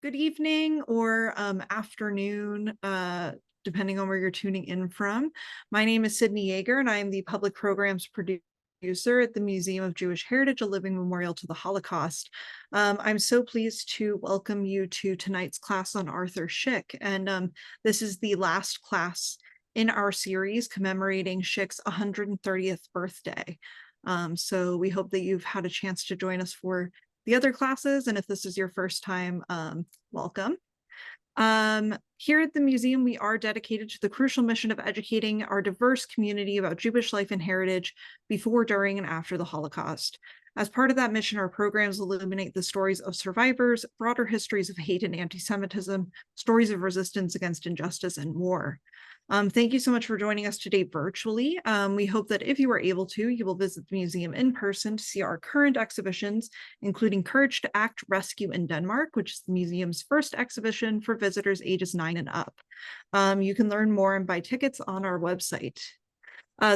Good evening or afternoon, depending on where you're tuning in from. My name is Sydney Yeager, and I am the Public Programs Producer at the Museum of Jewish Heritage, a living memorial to the Holocaust. I'm so pleased to welcome you to tonight's class on Arthur Szyk, and this is the last class in our series commemorating Szyk's 130th birthday. So we hope that you've had a chance to join us for the other classes, and if this is your first time, welcome. Here at the museum, we are dedicated to the crucial mission of educating our diverse community about Jewish life and heritage before, during, and after the Holocaust. As part of that mission, our programs illuminate the stories of survivors, broader histories of hate and anti-Semitism, stories of resistance against injustice, and more. Thank you so much for joining us today virtually. We hope that if you are able to, you will visit the museum in person to see our current exhibitions, including Courage to Act, Rescue in Denmark, which is the museum's first exhibition for visitors ages 9 and up. You can learn more and buy tickets on our website.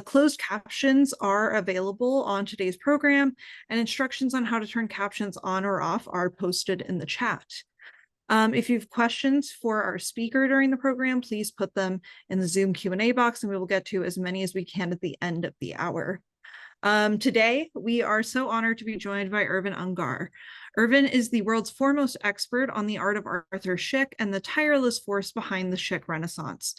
Closed captions are available on today's program, and instructions on how to turn captions on or off are posted in the chat. If you have questions for our speaker during the program, please put them in the Zoom Q&A box, and we will get to as many as we can at the end of the hour. Today, we are so honored to be joined by Ervin Ungar. Ervin is the world's foremost expert on the art of Arthur Szyk and the tireless force behind the Szyk Renaissance.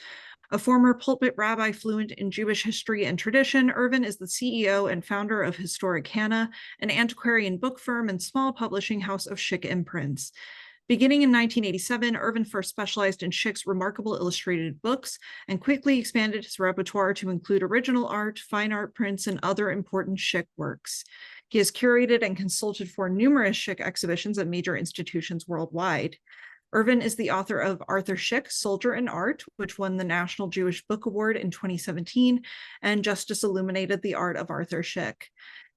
A former pulpit rabbi fluent in Jewish history and tradition, Ervin is the CEO and founder of Historic Hannah, an antiquarian book firm and small publishing house of Szyk imprints. Beginning in 1987, Ervin first specialized in Szyk's remarkable illustrated books and quickly expanded his repertoire to include original art, fine art prints, and other important Szyk works. He has curated and consulted for numerous Szyk exhibitions at major institutions worldwide. Ervin is the author of Arthur Szyk, Soldier and Art, which won the National Jewish Book Award in 2017, and Justice Illuminated the Art of Arthur Szyk.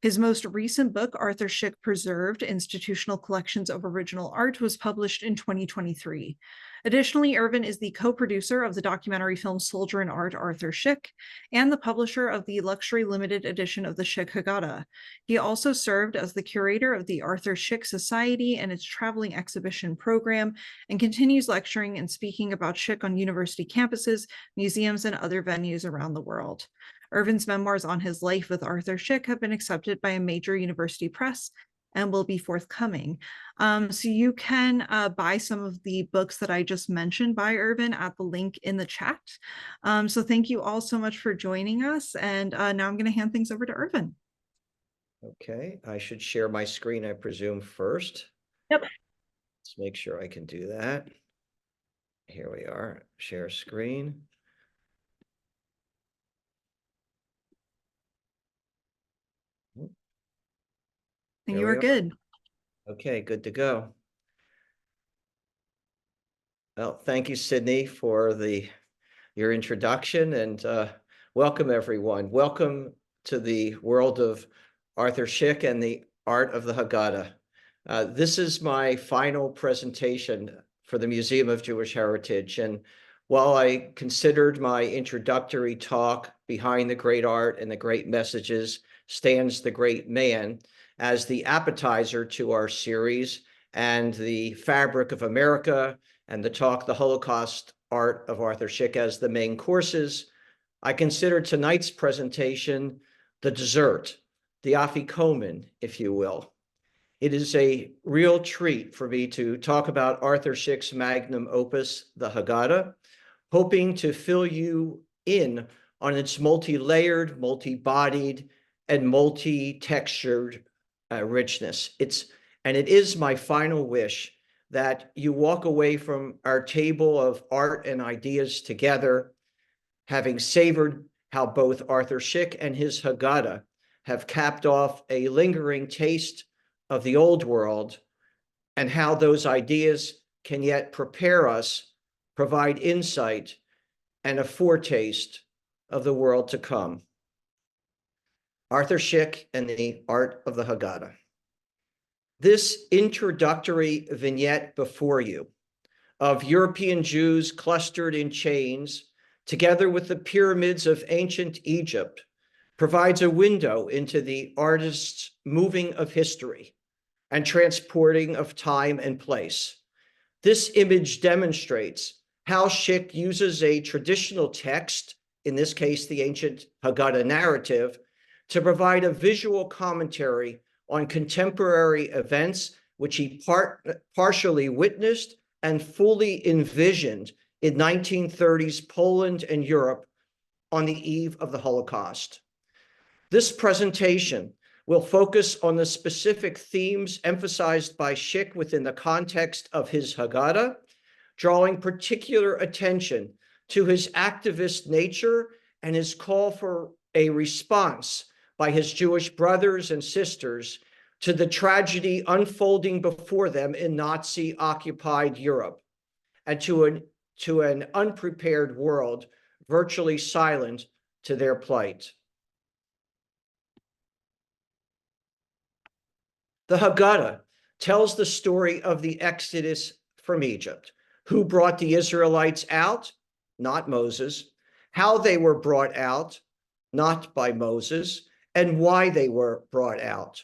His most recent book, Arthur Szyk Preserved: Institutional Collections of Original Art, was published in 2023. Additionally, Ervin is the co-producer of the documentary film Soldier and Art, Arthur Szyk, and the publisher of the luxury limited edition of the Szyk Haggadah. He also served as the curator of the Arthur Szyk Society and its traveling exhibition program, and continues lecturing and speaking about Szyk on university campuses, museums, and other venues around the world. Ervin's memoirs on his life with Arthur Szyk have been accepted by a major university press and will be forthcoming. So you can buy some of the books that I just mentioned by Ervin at the link in the chat. So thank you all so much for joining us. And now I'm going to hand things over to Ervin. Okay, I should share my screen, I presume, first. Yep. Let's make sure I can do that. Here we are, share screen. And you are good. Okay, good to go. Well, thank you, Sydney, for your introduction, and welcome everyone. Welcome to the world of Arthur Szyk and the art of the Haggadah. This is my final presentation for the Museum of Jewish Heritage, and while I considered my introductory talk, Behind the Great Art and the Great Messages Stands the Great Man, as the appetizer to our series, and the Fabric of America and the talk, The Holocaust Art of Arthur Szyk, as the main courses, I consider tonight's presentation the dessert, the afikomen, if you will. It is a real treat for me to talk about Arthur Szyk's magnum opus, the Haggadah, hoping to fill you in on its multi-layered, multi-bodied, and multi-textured richness. It is my final wish that you walk away from our table of art and ideas together, having savored how both Arthur Szyk and his Haggadah have capped off a lingering taste of the old world, and how those ideas can yet prepare us, provide insight, and a foretaste of the world to come. Arthur Szyk and the art of the Haggadah. This introductory vignette before you of European Jews clustered in chains, together with the pyramids of ancient Egypt, provides a window into the artist's moving of history and transporting of time and place. This image demonstrates how Szyk uses a traditional text, in this case, the ancient Haggadah narrative, to provide a visual commentary on contemporary events which he partially witnessed and fully envisioned in 1930s Poland and Europe on the eve of the Holocaust. This presentation will focus on the specific themes emphasized by Szyk within the context of his Haggadah, drawing particular attention to his activist nature and his call for a response by his Jewish brothers and sisters to the tragedy unfolding before them in Nazi-occupied Europe, and to an unprepared world virtually silent to their plight. The Haggadah tells the story of the Exodus from Egypt. Who brought the Israelites out? Not Moses. How they were brought out? Not by Moses. And why they were brought out.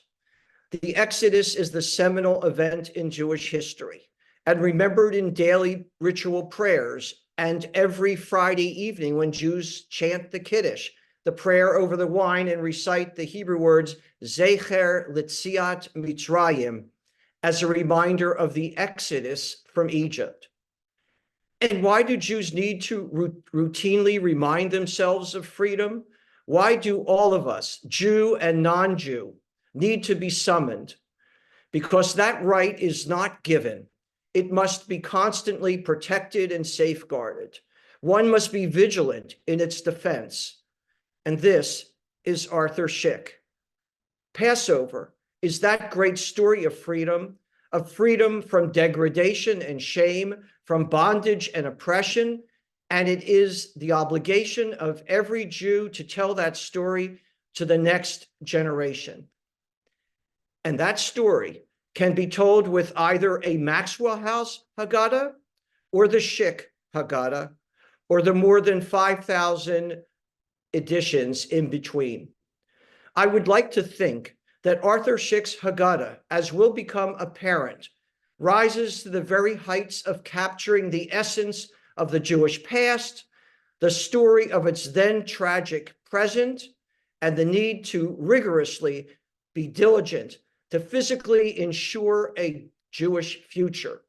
The Exodus is the seminal event in Jewish history and remembered in daily ritual prayers and every Friday evening when Jews chant the Kiddush, the prayer over the wine, and recite the Hebrew words Zecher Litziat Mitzrayim as a reminder of the Exodus from Egypt. And why do Jews need to routinely remind themselves of freedom? Why do all of us, Jew and non-Jew, need to be summoned? Because that right is not given. It must be constantly protected and safeguarded. One must be vigilant in its defense. And this is Arthur Szyk. Passover is that great story of freedom from degradation and shame, from bondage and oppression, and it is the obligation of every Jew to tell that story to the next generation. And that story can be told with either a Maxwell House Haggadah or the Szyk Haggadah, or the more than 5,000 editions in between. I would like to think that Arthur Szyk's Haggadah, as will become apparent, rises to the very heights of capturing the essence of the Jewish past, the story of its then tragic present, and the need to rigorously be diligent to physically ensure a Jewish future.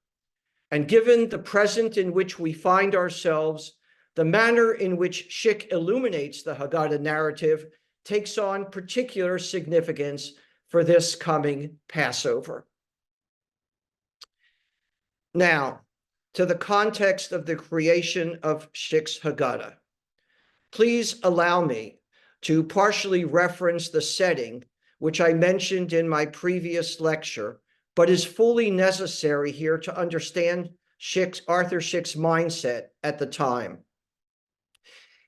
And given the present in which we find ourselves, the manner in which Szyk illuminates the Haggadah narrative takes on particular significance for this coming Passover. Now, to the context of the creation of Szyk's Haggadah. Please allow me to partially reference the setting, which I mentioned in my previous lecture, but is fully necessary here to understand Arthur Szyk's mindset at the time.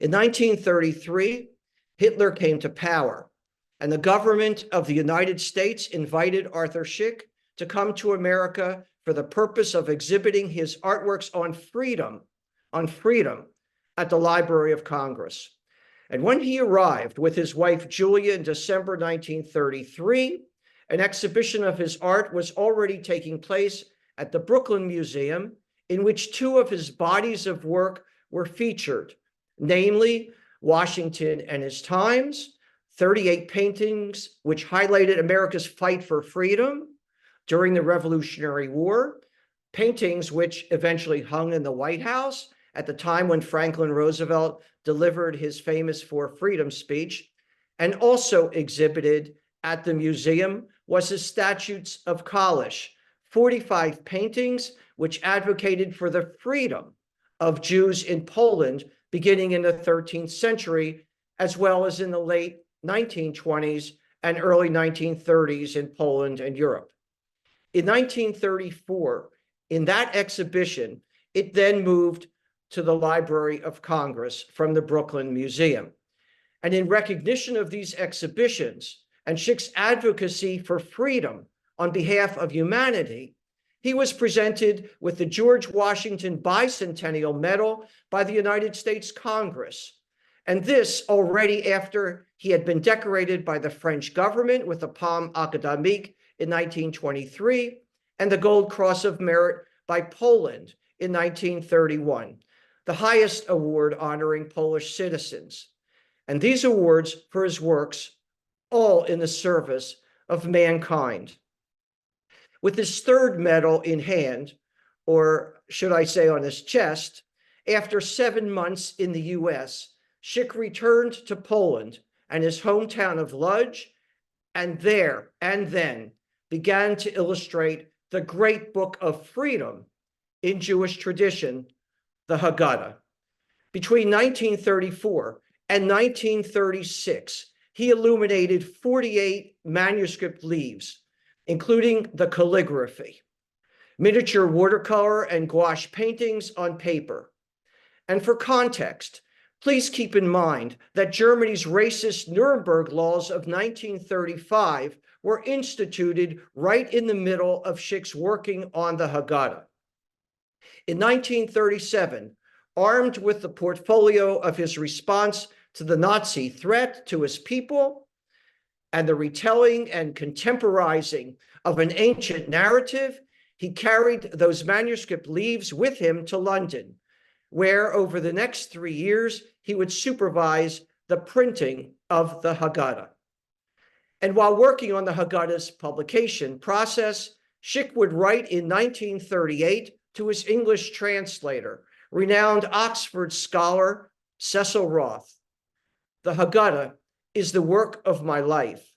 In 1933, Hitler came to power, and the government of the United States invited Arthur Szyk to come to America for the purpose of exhibiting his artworks on freedom at the Library of Congress. And when he arrived with his wife Julia in December 1933, an exhibition of his art was already taking place at the Brooklyn Museum, in which two of his bodies of work were featured, namely Washington and His Times, 38 paintings which highlighted America's fight for freedom during the Revolutionary War, paintings which eventually hung in the White House at the time when Franklin Roosevelt delivered his famous For Freedom speech, and also exhibited at the museum was his Statutes of Kalisz, 45 paintings which advocated for the freedom of Jews in Poland beginning in the 13th century, as well as in the late 1920s and early 1930s in Poland and Europe. In 1934, in that exhibition, it then moved to the Library of Congress from the Brooklyn Museum. And in recognition of these exhibitions and Szyk's advocacy for freedom on behalf of humanity, he was presented with the George Washington Bicentennial Medal by the United States Congress. And this already after he had been decorated by the French government with the Palme Académique in 1923 and the Gold Cross of Merit by Poland in 1931, the highest award honoring Polish citizens. And these awards for his works, all in the service of mankind. With his third medal in hand, or should I say on his chest, after 7 months in the US, Szyk returned to Poland and his hometown of Lodz, and there and then began to illustrate the great book of freedom in Jewish tradition, the Haggadah. Between 1934 and 1936, he illuminated 48 manuscript leaves, including the calligraphy, miniature watercolor and gouache paintings on paper. And for context, please keep in mind that Germany's racist Nuremberg laws of 1935 were instituted right in the middle of Szyk's working on the Haggadah. In 1937, armed with the portfolio of his response to the Nazi threat to his people and the retelling and contemporizing of an ancient narrative, he carried those manuscript leaves with him to London, where over the next 3 years, he would supervise the printing of the Haggadah. And while working on the Haggadah's publication process, Szyk would write in 1938 to his English translator, renowned Oxford scholar Cecil Roth, "The Haggadah is the work of my life.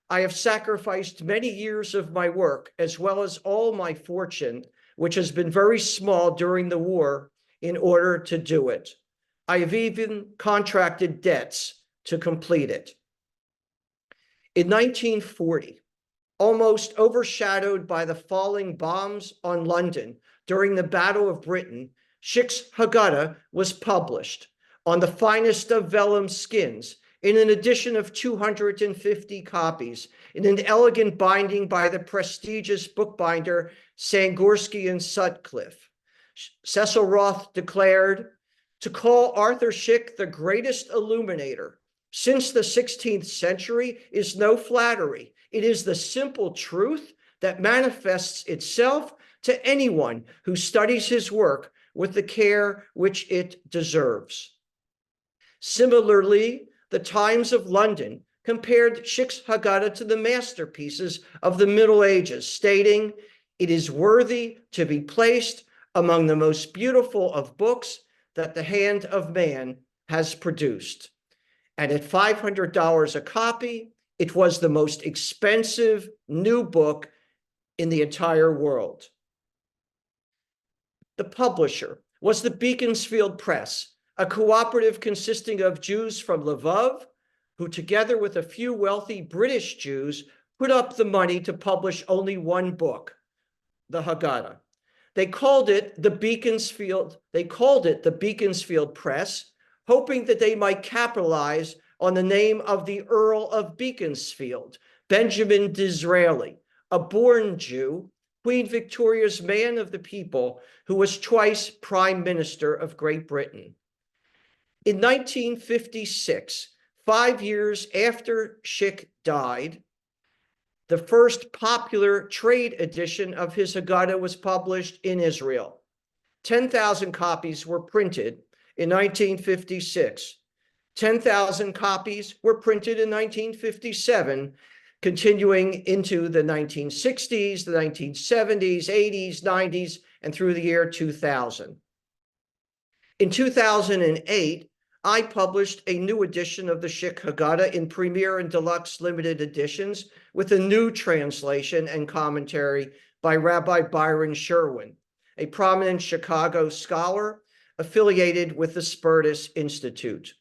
I have sacrificed many years of my work, as well as all my fortune, which has been very small during the war, in order to do it. I have even contracted debts to complete it." In 1940, almost overshadowed by the falling bombs on London during the Battle of Britain, Szyk's Haggadah was published on the finest of vellum skins in an edition of 250 copies in an elegant binding by the prestigious bookbinder Sangorsky and Sutcliffe. Cecil Roth declared, "To call Arthur Szyk the greatest illuminator since the 16th century is no flattery. It is the simple truth that manifests itself to anyone who studies his work with the care which it deserves." Similarly, the Times of London compared Szyk's Haggadah to the masterpieces of the Middle Ages, stating, "It is worthy to be placed among the most beautiful of books that the hand of man has produced." And at $500 a copy, it was the most expensive new book in the entire world. The publisher was the Beaconsfield Press, a cooperative consisting of Jews from Lvov, who together with a few wealthy British Jews put up the money to publish only one book, the Haggadah. They called it the Beaconsfield Press, hoping that they might capitalize on the name of the Earl of Beaconsfield, Benjamin Disraeli, a born Jew, Queen Victoria's man of the people, who was twice Prime Minister of Great Britain. In 1956, 5 years after Szyk died, the first popular trade edition of his Haggadah was published in Israel. 10,000 copies were printed in 1956. 10,000 copies were printed in 1957, continuing into the 1960s, the 1970s, 80s, 90s, and through the year 2000. In 2008, I published a new edition of the Szyk Haggadah in Premier and Deluxe limited editions with a new translation and commentary by Rabbi Byron Sherwin, a prominent Chicago scholar affiliated with the Spertus Institute.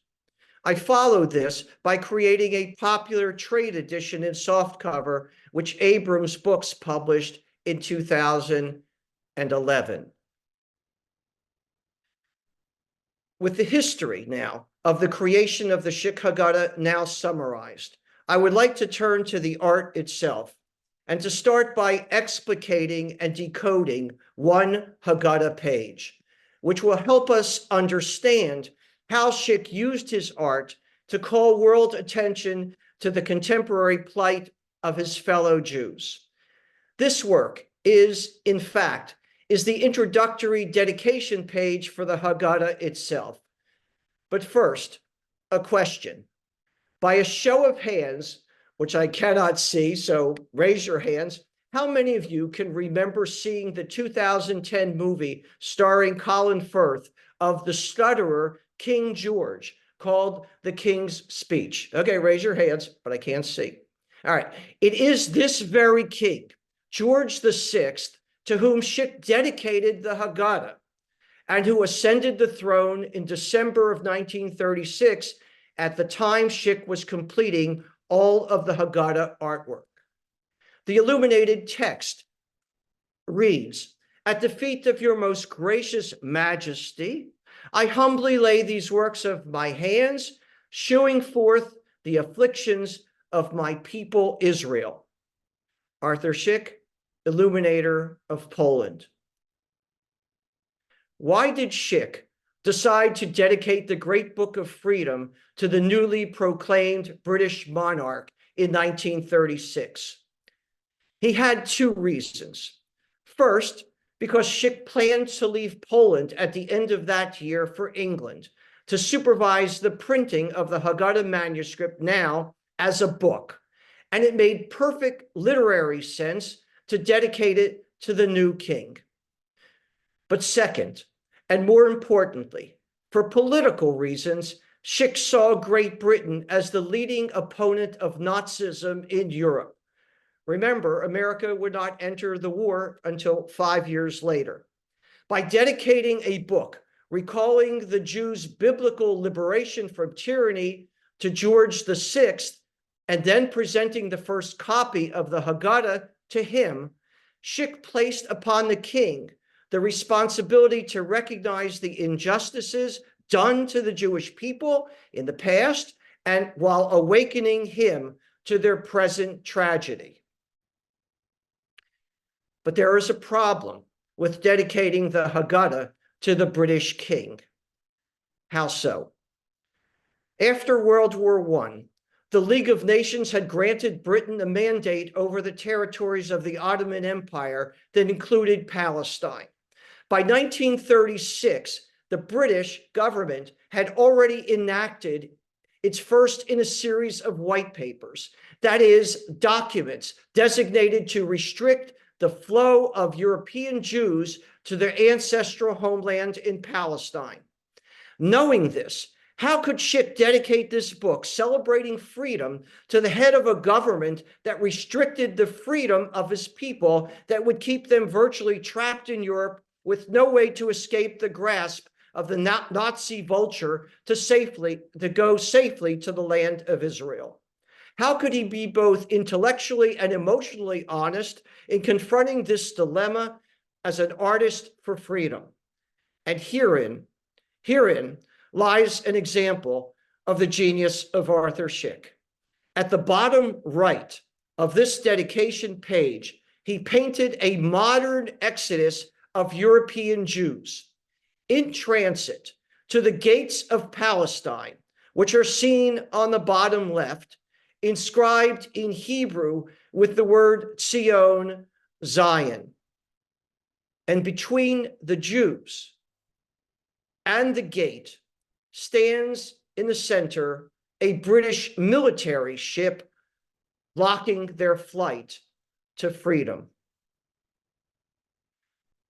I followed this by creating a popular trade edition in softcover, which Abrams Books published in 2011. With the history now of the creation of the Szyk Haggadah now summarized, I would like to turn to the art itself and to start by explicating and decoding one Haggadah page, which will help us understand how Szyk used his art to call world attention to the contemporary plight of his fellow Jews. This work is, in fact, is the introductory dedication page for the Haggadah itself. But first, a question. By a show of hands, which I cannot see, so raise your hands, how many of you can remember seeing the 2010 movie starring Colin Firth of the stutterer King George called The King's Speech? Okay, raise your hands, but I can't see. All right, it is this very king, George VI, to whom Szyk dedicated the Haggadah, and who ascended the throne in December of 1936 at the time Szyk was completing all of the Haggadah artwork. The illuminated text reads, "At the feet of your most gracious majesty, I humbly lay these works of my hands, shewing forth the afflictions of my people Israel." Arthur Szyk, illuminator of Poland. Why did Szyk decide to dedicate the Great Book of Freedom to the newly proclaimed British monarch in 1936? He had two reasons. First, because Szyk planned to leave Poland at the end of that year for England to supervise the printing of the Haggadah manuscript now as a book, and it made perfect literary sense to dedicate it to the new king. But second, and more importantly, for political reasons, Szyk saw Great Britain as the leading opponent of Nazism in Europe. Remember, America would not enter the war until 5 years later. By dedicating a book recalling the Jews' biblical liberation from tyranny to George VI, and then presenting the first copy of the Haggadah to him, Szyk placed upon the king the responsibility to recognize the injustices done to the Jewish people in the past, and while awakening him to their present tragedy. But there is a problem with dedicating the Haggadah to the British king. How so? After World War I, the League of Nations had granted Britain a mandate over the territories of the Ottoman Empire that included Palestine. By 1936, the British government had already enacted its first in a series of white papers, that is, documents designated to restrict the flow of European Jews to their ancestral homeland in Palestine. Knowing this, how could Szyk dedicate this book celebrating freedom to the head of a government that restricted the freedom of his people, that would keep them virtually trapped in Europe with no way to escape the grasp of the Nazi vulture to go safely to the land of Israel? How could he be both intellectually and emotionally honest in confronting this dilemma as an artist for freedom? And herein lies an example of the genius of Arthur Szyk. At the bottom right of this dedication page, he painted a modern exodus of European Jews in transit to the gates of Palestine, which are seen on the bottom left, inscribed in Hebrew with the word Zion, Zion. And between the Jews and the gate stands in the center a British military ship blocking their flight to freedom.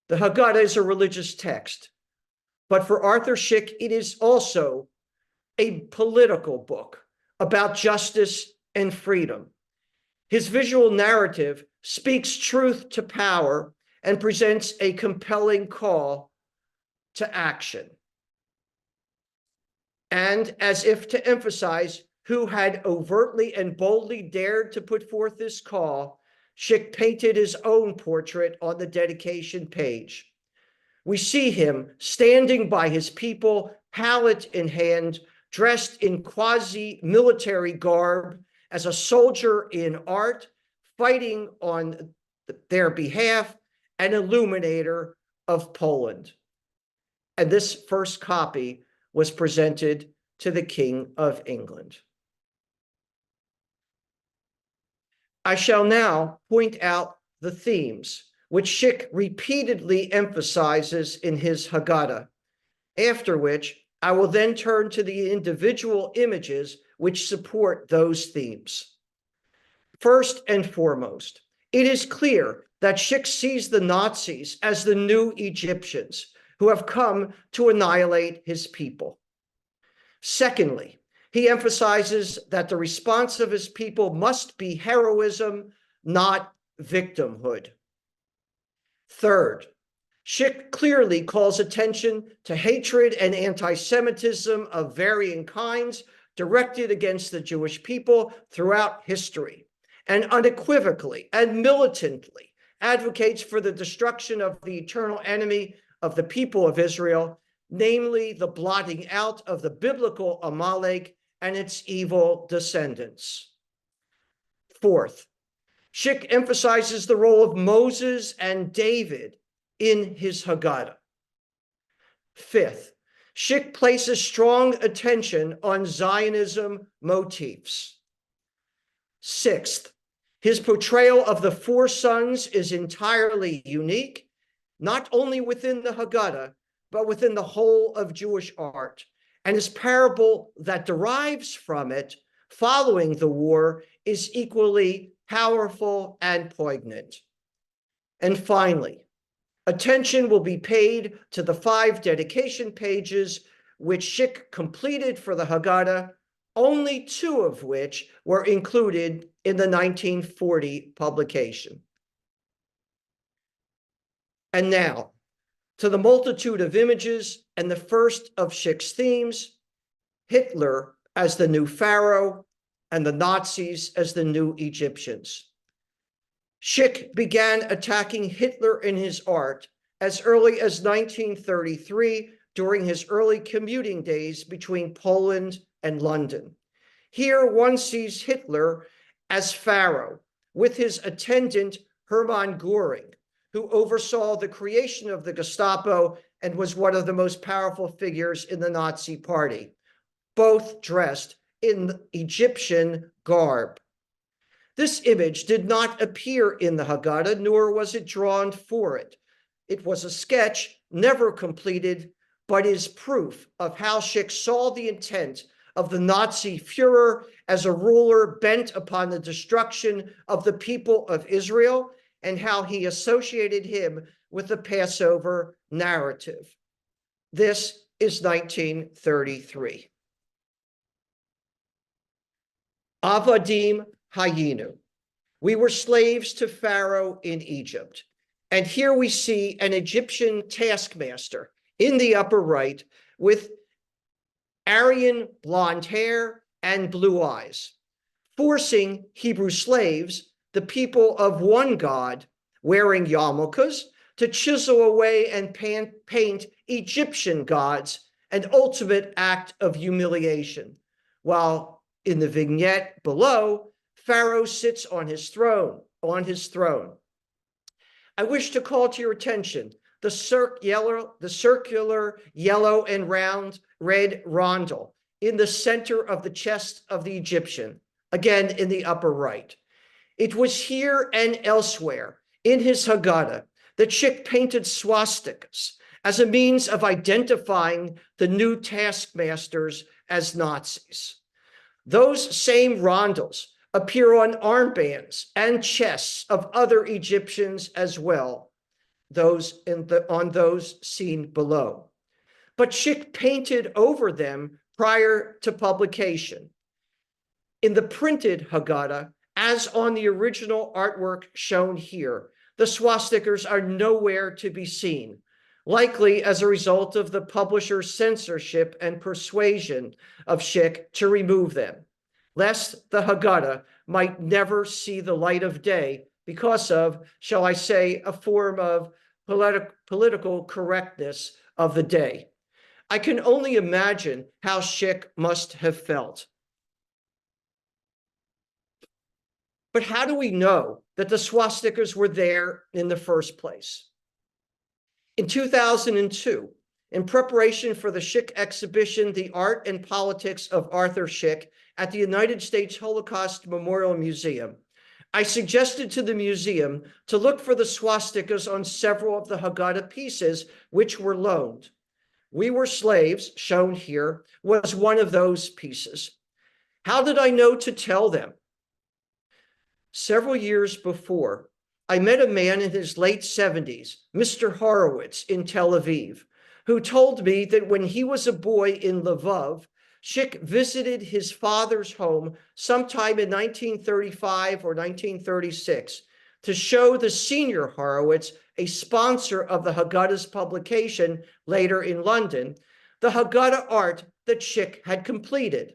The Haggadah is a religious text, but for Arthur Szyk, it is also a political book about justice and freedom. His visual narrative speaks truth to power and presents a compelling call to action. And as if to emphasize who had overtly and boldly dared to put forth this call, Szyk painted his own portrait on the dedication page. We see him standing by his people, palette in hand, dressed in quasi-military garb, as a soldier in art, fighting on their behalf, an illuminator of Poland. And this first copy was presented to the King of England. I shall now point out the themes which Szyk repeatedly emphasizes in his Haggadah, after which I will then turn to the individual images which support those themes. First and foremost, it is clear that Szyk sees the Nazis as the new Egyptians who have come to annihilate his people. Secondly, he emphasizes that the response of his people must be heroism, not victimhood. Third, Szyk clearly calls attention to hatred and anti-Semitism of varying kinds directed against the Jewish people throughout history, and unequivocally and militantly advocates for the destruction of the eternal enemy of the people of Israel, namely the blotting out of the biblical Amalek and its evil descendants. Fourth, Szyk emphasizes the role of Moses and David in his Haggadah. Fifth, Szyk places strong attention on Zionism motifs. Sixth, his portrayal of the four sons is entirely unique, not only within the Haggadah, but within the whole of Jewish art, and his parable that derives from it following the war is equally powerful and poignant. And finally, attention will be paid to the 5 dedication pages which Szyk completed for the Haggadah, only 2 of which were included in the 1940 publication. And now, to the multitude of images and the first of Szyk's themes, Hitler as the new Pharaoh and the Nazis as the new Egyptians. Szyk began attacking Hitler in his art as early as 1933 during his early commuting days between Poland and London. Here one sees Hitler as Pharaoh with his attendant Hermann Göring, who oversaw the creation of the Gestapo and was one of the most powerful figures in the Nazi party, both dressed in Egyptian garb. This image did not appear in the Haggadah, nor was it drawn for it. It was a sketch, never completed, but is proof of how Szyk saw the intent of the Nazi Führer as a ruler bent upon the destruction of the people of Israel, and how he associated him with the Passover narrative. This is 1933. Avadim Hayinu. We were slaves to Pharaoh in Egypt. And here we see an Egyptian taskmaster in the upper right with Aryan blonde hair and blue eyes, forcing Hebrew slaves, the people of one God, wearing yarmulkes, to chisel away and paint Egyptian gods, an ultimate act of humiliation. While in the vignette below, Pharaoh sits on his throne. I wish to call to your attention the circular yellow and round red rondel in the center of the chest of the Egyptian, again in the upper right. It was here and elsewhere in his Haggadah that Szyk painted swastikas as a means of identifying the new taskmasters as Nazis. Those same rondels appear on armbands and chests of other Egyptians as well, on those seen below. But Szyk painted over them prior to publication. In the printed Haggadah, as on the original artwork shown here, the swastikas are nowhere to be seen, likely as a result of the publisher's censorship and persuasion of Szyk to remove them, lest the Haggadah might never see the light of day because of, shall I say, a form of political correctness of the day. I can only imagine how Szyk must have felt. But how do we know that the swastikas were there in the first place? In 2002, in preparation for the Szyk exhibition, The Art and Politics of Arthur Szyk, at the United States Holocaust Memorial Museum, I suggested to the museum to look for the swastikas on several of the Haggadah pieces which were loaned. We Were Slaves, shown here, was one of those pieces. How did I know to tell them? Several years before, I met a man in his late 70s, Mr. Horowitz, in Tel Aviv, who told me that when he was a boy in Lvov, Szyk visited his father's home sometime in 1935 or 1936 to show the senior Horowitz, a sponsor of the Haggadah's publication later in London, the Haggadah art that Szyk had completed.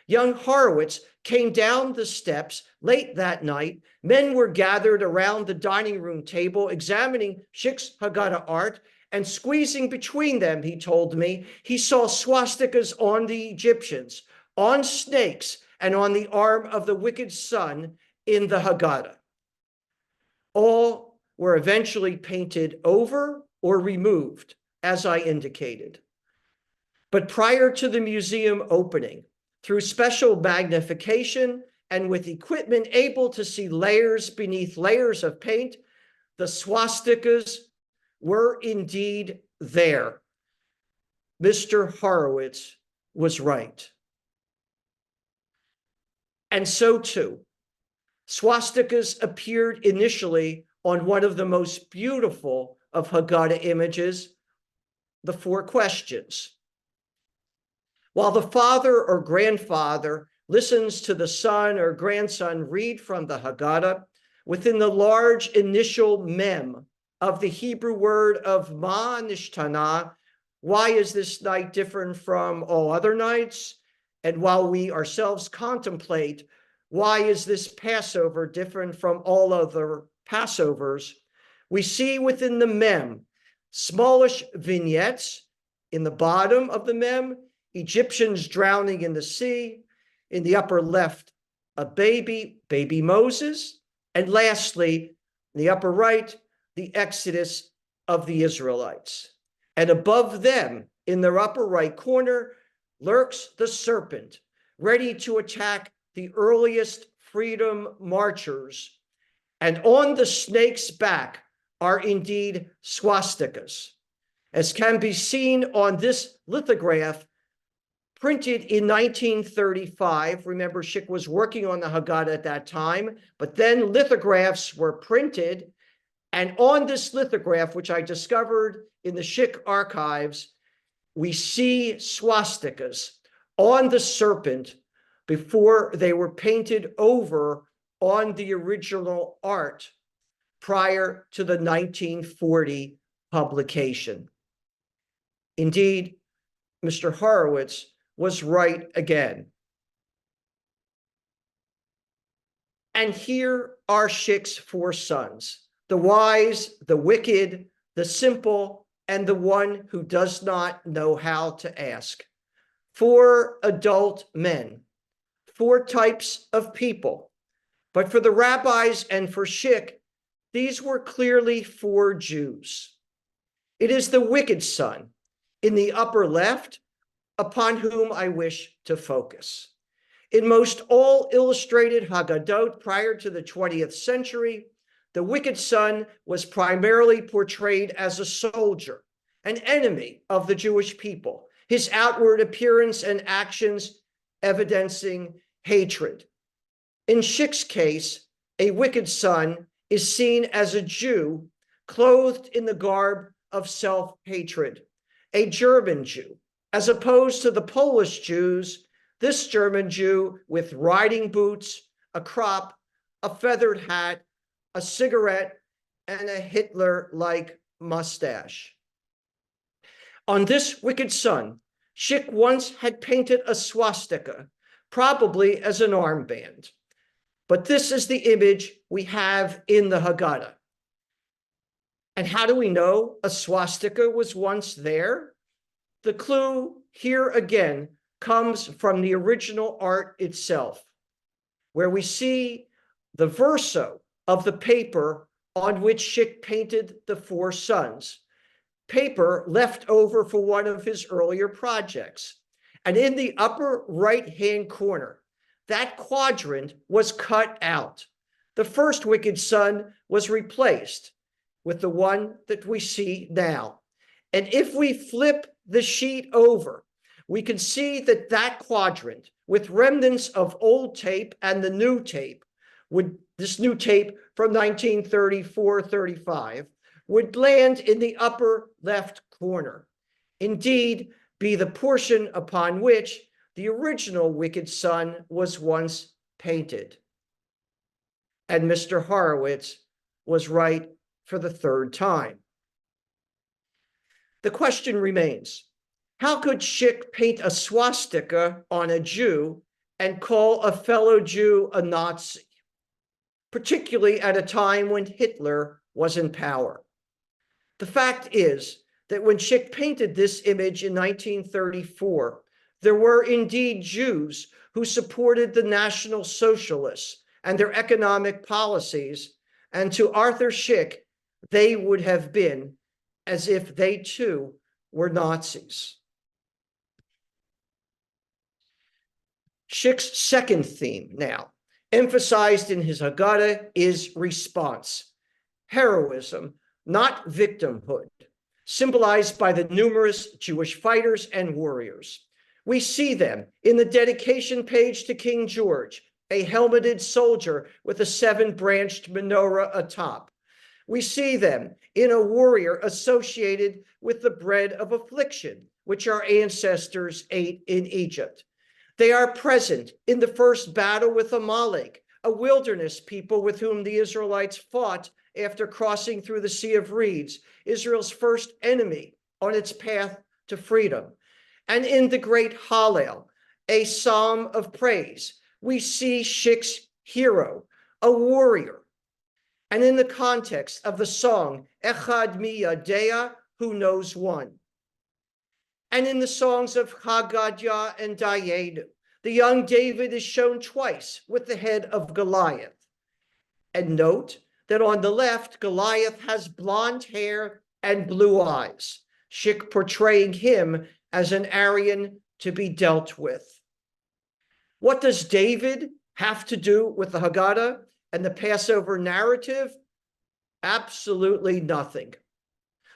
Young Horowitz came down the steps late that night. Men were gathered around the dining room table examining Szyk's Haggadah art, and squeezing between them, he told me, he saw swastikas on the Egyptians, on snakes, and on the arm of the wicked son in the Haggadah. All were eventually painted over or removed, as I indicated. But prior to the museum opening, through special magnification and with equipment able to see layers beneath layers of paint, the swastikas were indeed there. Mr. Horowitz was right. And so too, swastikas appeared initially on one of the most beautiful of Haggadah images, the Four Questions. While the father or grandfather listens to the son or grandson read from the Haggadah, within the large initial mem of the Hebrew word of ma nishtana, why is this night different from all other nights? And while we ourselves contemplate, why is this Passover different from all other Passovers? We see within the mem smallish vignettes. In the bottom of the mem, Egyptians drowning in the sea. In the upper left, a baby Moses. And lastly, in the upper right, the exodus of the Israelites. And above them, in their upper right corner, lurks the serpent, ready to attack the earliest freedom marchers. And on the snake's back are indeed swastikas, as can be seen on this lithograph printed in 1935. Remember, Szyk was working on the Haggadah at that time, but then lithographs were printed. And on this lithograph, which I discovered in the Szyk archives, we see swastikas on the serpent before they were painted over on the original art prior to the 1940 publication. Indeed, Mr. Horowitz was right again. And here are Szyk's four sons: the wise, the wicked, the simple, and the one who does not know how to ask. Four adult men, four types of people. But for the rabbis and for Szyk, these were clearly four Jews. It is the wicked son in the upper left upon whom I wish to focus. In most all illustrated Haggadot prior to the 20th century, the wicked son was primarily portrayed as a soldier, an enemy of the Jewish people, his outward appearance and actions evidencing hatred. In Szyk's case, a wicked son is seen as a Jew clothed in the garb of self-hatred, a German Jew, as opposed to the Polish Jews, this German Jew with riding boots, a crop, a feathered hat, a cigarette, and a Hitler-like mustache. On this wicked son, Szyk once had painted a swastika, probably as an armband. But this is the image we have in the Haggadah. And how do we know a swastika was once there? The clue here again comes from the original art itself, where we see the verso of the paper on which Szyk painted the four sons, paper left over for one of his earlier projects. And in the upper right-hand corner, that quadrant was cut out. The first wicked son was replaced with the one that we see now. And if we flip the sheet over, we can see that that quadrant with remnants of old tape and the new tape this new tape from 1934-35 would land in the upper left corner. Indeed, be the portion upon which the original wicked son was once painted. And Mr. Horowitz was right for the third time. The question remains, how could Szyk paint a swastika on a Jew and call a fellow Jew a Nazi, particularly at a time when Hitler was in power? The fact is that when Szyk painted this image in 1934, there were indeed Jews who supported the National Socialists and their economic policies, and to Arthur Szyk, they would have been as if they too were Nazis. Szyk's second theme now, emphasized in his Haggadah, is response. Heroism, not victimhood, symbolized by the numerous Jewish fighters and warriors. We see them in the dedication page to King George, a helmeted soldier with a 7-branched menorah atop. We see them in a warrior associated with the bread of affliction, which our ancestors ate in Egypt. They are present in the first battle with Amalek, a wilderness people with whom the Israelites fought after crossing through the Sea of Reeds, Israel's first enemy on its path to freedom. And in the great Hallel, a psalm of praise, we see Szyk's hero, a warrior. And in the context of the song, Echad mi Yadea, who knows one. And in the songs of Haggadah and Decoding, the young David is shown twice with the head of Goliath. And note that on the left, Goliath has blonde hair and blue eyes, Szyk portraying him as an Aryan to be dealt with. What does David have to do with the Haggadah and the Passover narrative? Absolutely nothing.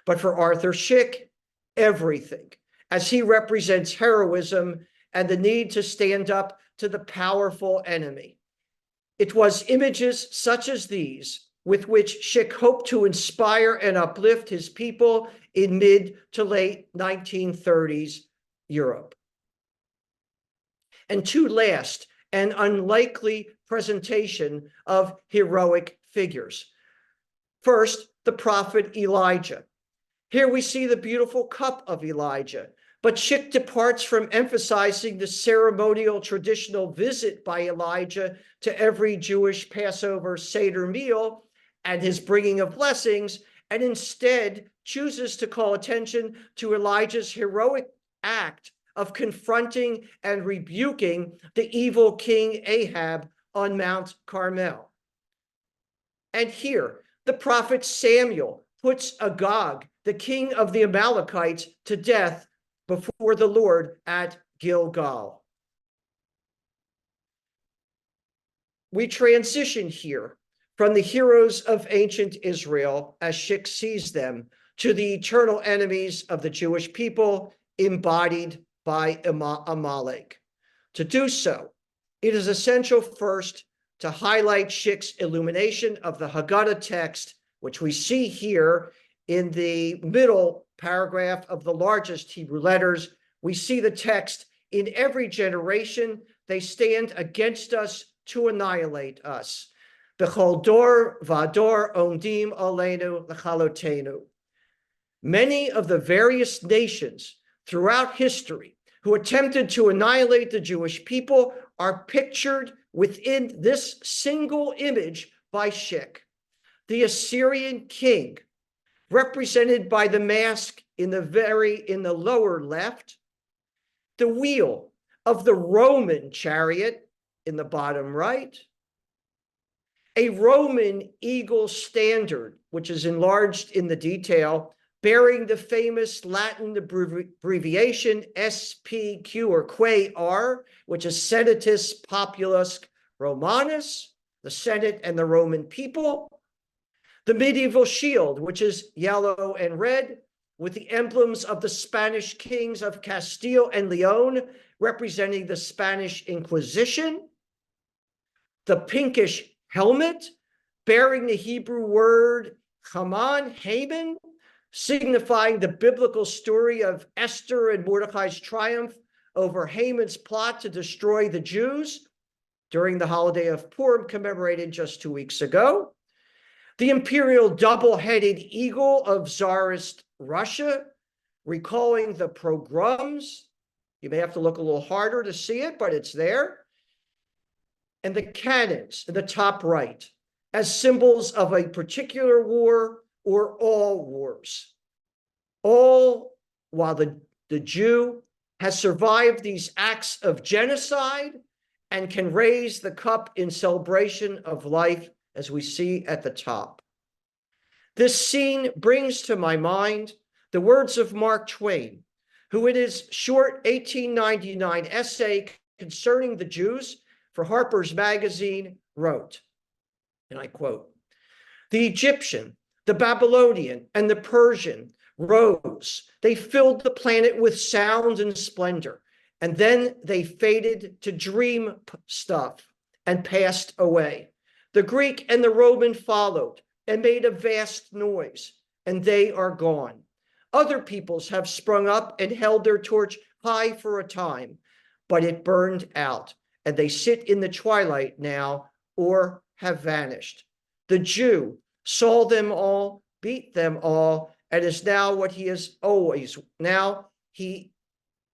But for Arthur Szyk, everything, as he represents heroism and the need to stand up to the powerful enemy. It was images such as these with which Szyk hoped to inspire and uplift his people in mid to late 1930s Europe. And two last and unlikely presentation of heroic figures. First, the prophet Elijah. Here we see the beautiful cup of Elijah, but Szyk departs from emphasizing the ceremonial traditional visit by Elijah to every Jewish Passover Seder meal and his bringing of blessings, and instead chooses to call attention to Elijah's heroic act of confronting and rebuking the evil King Ahab on Mount Carmel. And here, the prophet Samuel puts Agag, the king of the Amalekites, to death before the Lord at Gilgal. We transition here from the heroes of ancient Israel, as Szyk sees them, to the eternal enemies of the Jewish people embodied by Amalek. To do so, it is essential first to highlight Szyk's illumination of the Haggadah text, which we see here in the middle paragraph of the largest Hebrew letters. We see the text, in every generation, they stand against us to annihilate us. B'chol dor v'ador omdim aleinu l'chalotenu. Many of the various nations throughout history who attempted to annihilate the Jewish people are pictured within this single image by Szyk. The Assyrian king, represented by the mask in the lower left, the wheel of the Roman chariot in the bottom right, a Roman eagle standard, which is enlarged in the detail, bearing the famous Latin abbreviation SPQ or QAR, which is Senatus Populus Romanus, the Senate and the Roman people. The medieval shield, which is yellow and red, with the emblems of the Spanish kings of Castile and Leon, representing the Spanish Inquisition. The pinkish helmet, bearing the Hebrew word Haman, signifying the biblical story of Esther and Mordecai's triumph over Haman's plot to destroy the Jews during the holiday of Purim, commemorated just 2 weeks ago. The imperial double-headed eagle of Tsarist Russia, recalling the pogroms. You may have to look a little harder to see it, but it's there. And the cannons in the top right, as symbols of a particular war or all wars. All while the Jew has survived these acts of genocide and can raise the cup in celebration of life, as we see at the top. This scene brings to my mind the words of Mark Twain, who in his short 1899 essay concerning the Jews for Harper's Magazine wrote, and I quote, "The Egyptian, the Babylonian, and the Persian rose. They filled the planet with sound and splendor, and then they faded to dream stuff and passed away. The Greek and the Roman followed and made a vast noise, and they are gone. Other peoples have sprung up and held their torch high for a time, but it burned out, and they sit in the twilight now or have vanished. The Jew saw them all, beat them all, and is now what he is always. Now he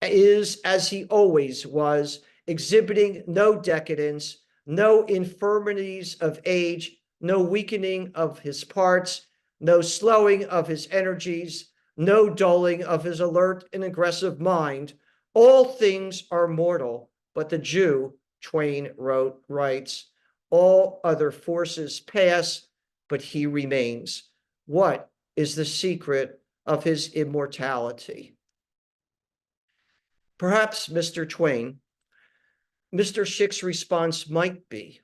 is as he always was, exhibiting no decadence, no infirmities of age, no weakening of his parts, no slowing of his energies, no dulling of his alert and aggressive mind. All things are mortal, but the Jew," Twain writes, "all other forces pass, but he remains. What is the secret of his immortality?" Perhaps, Mr. Twain, Mr. Szyk's response might be,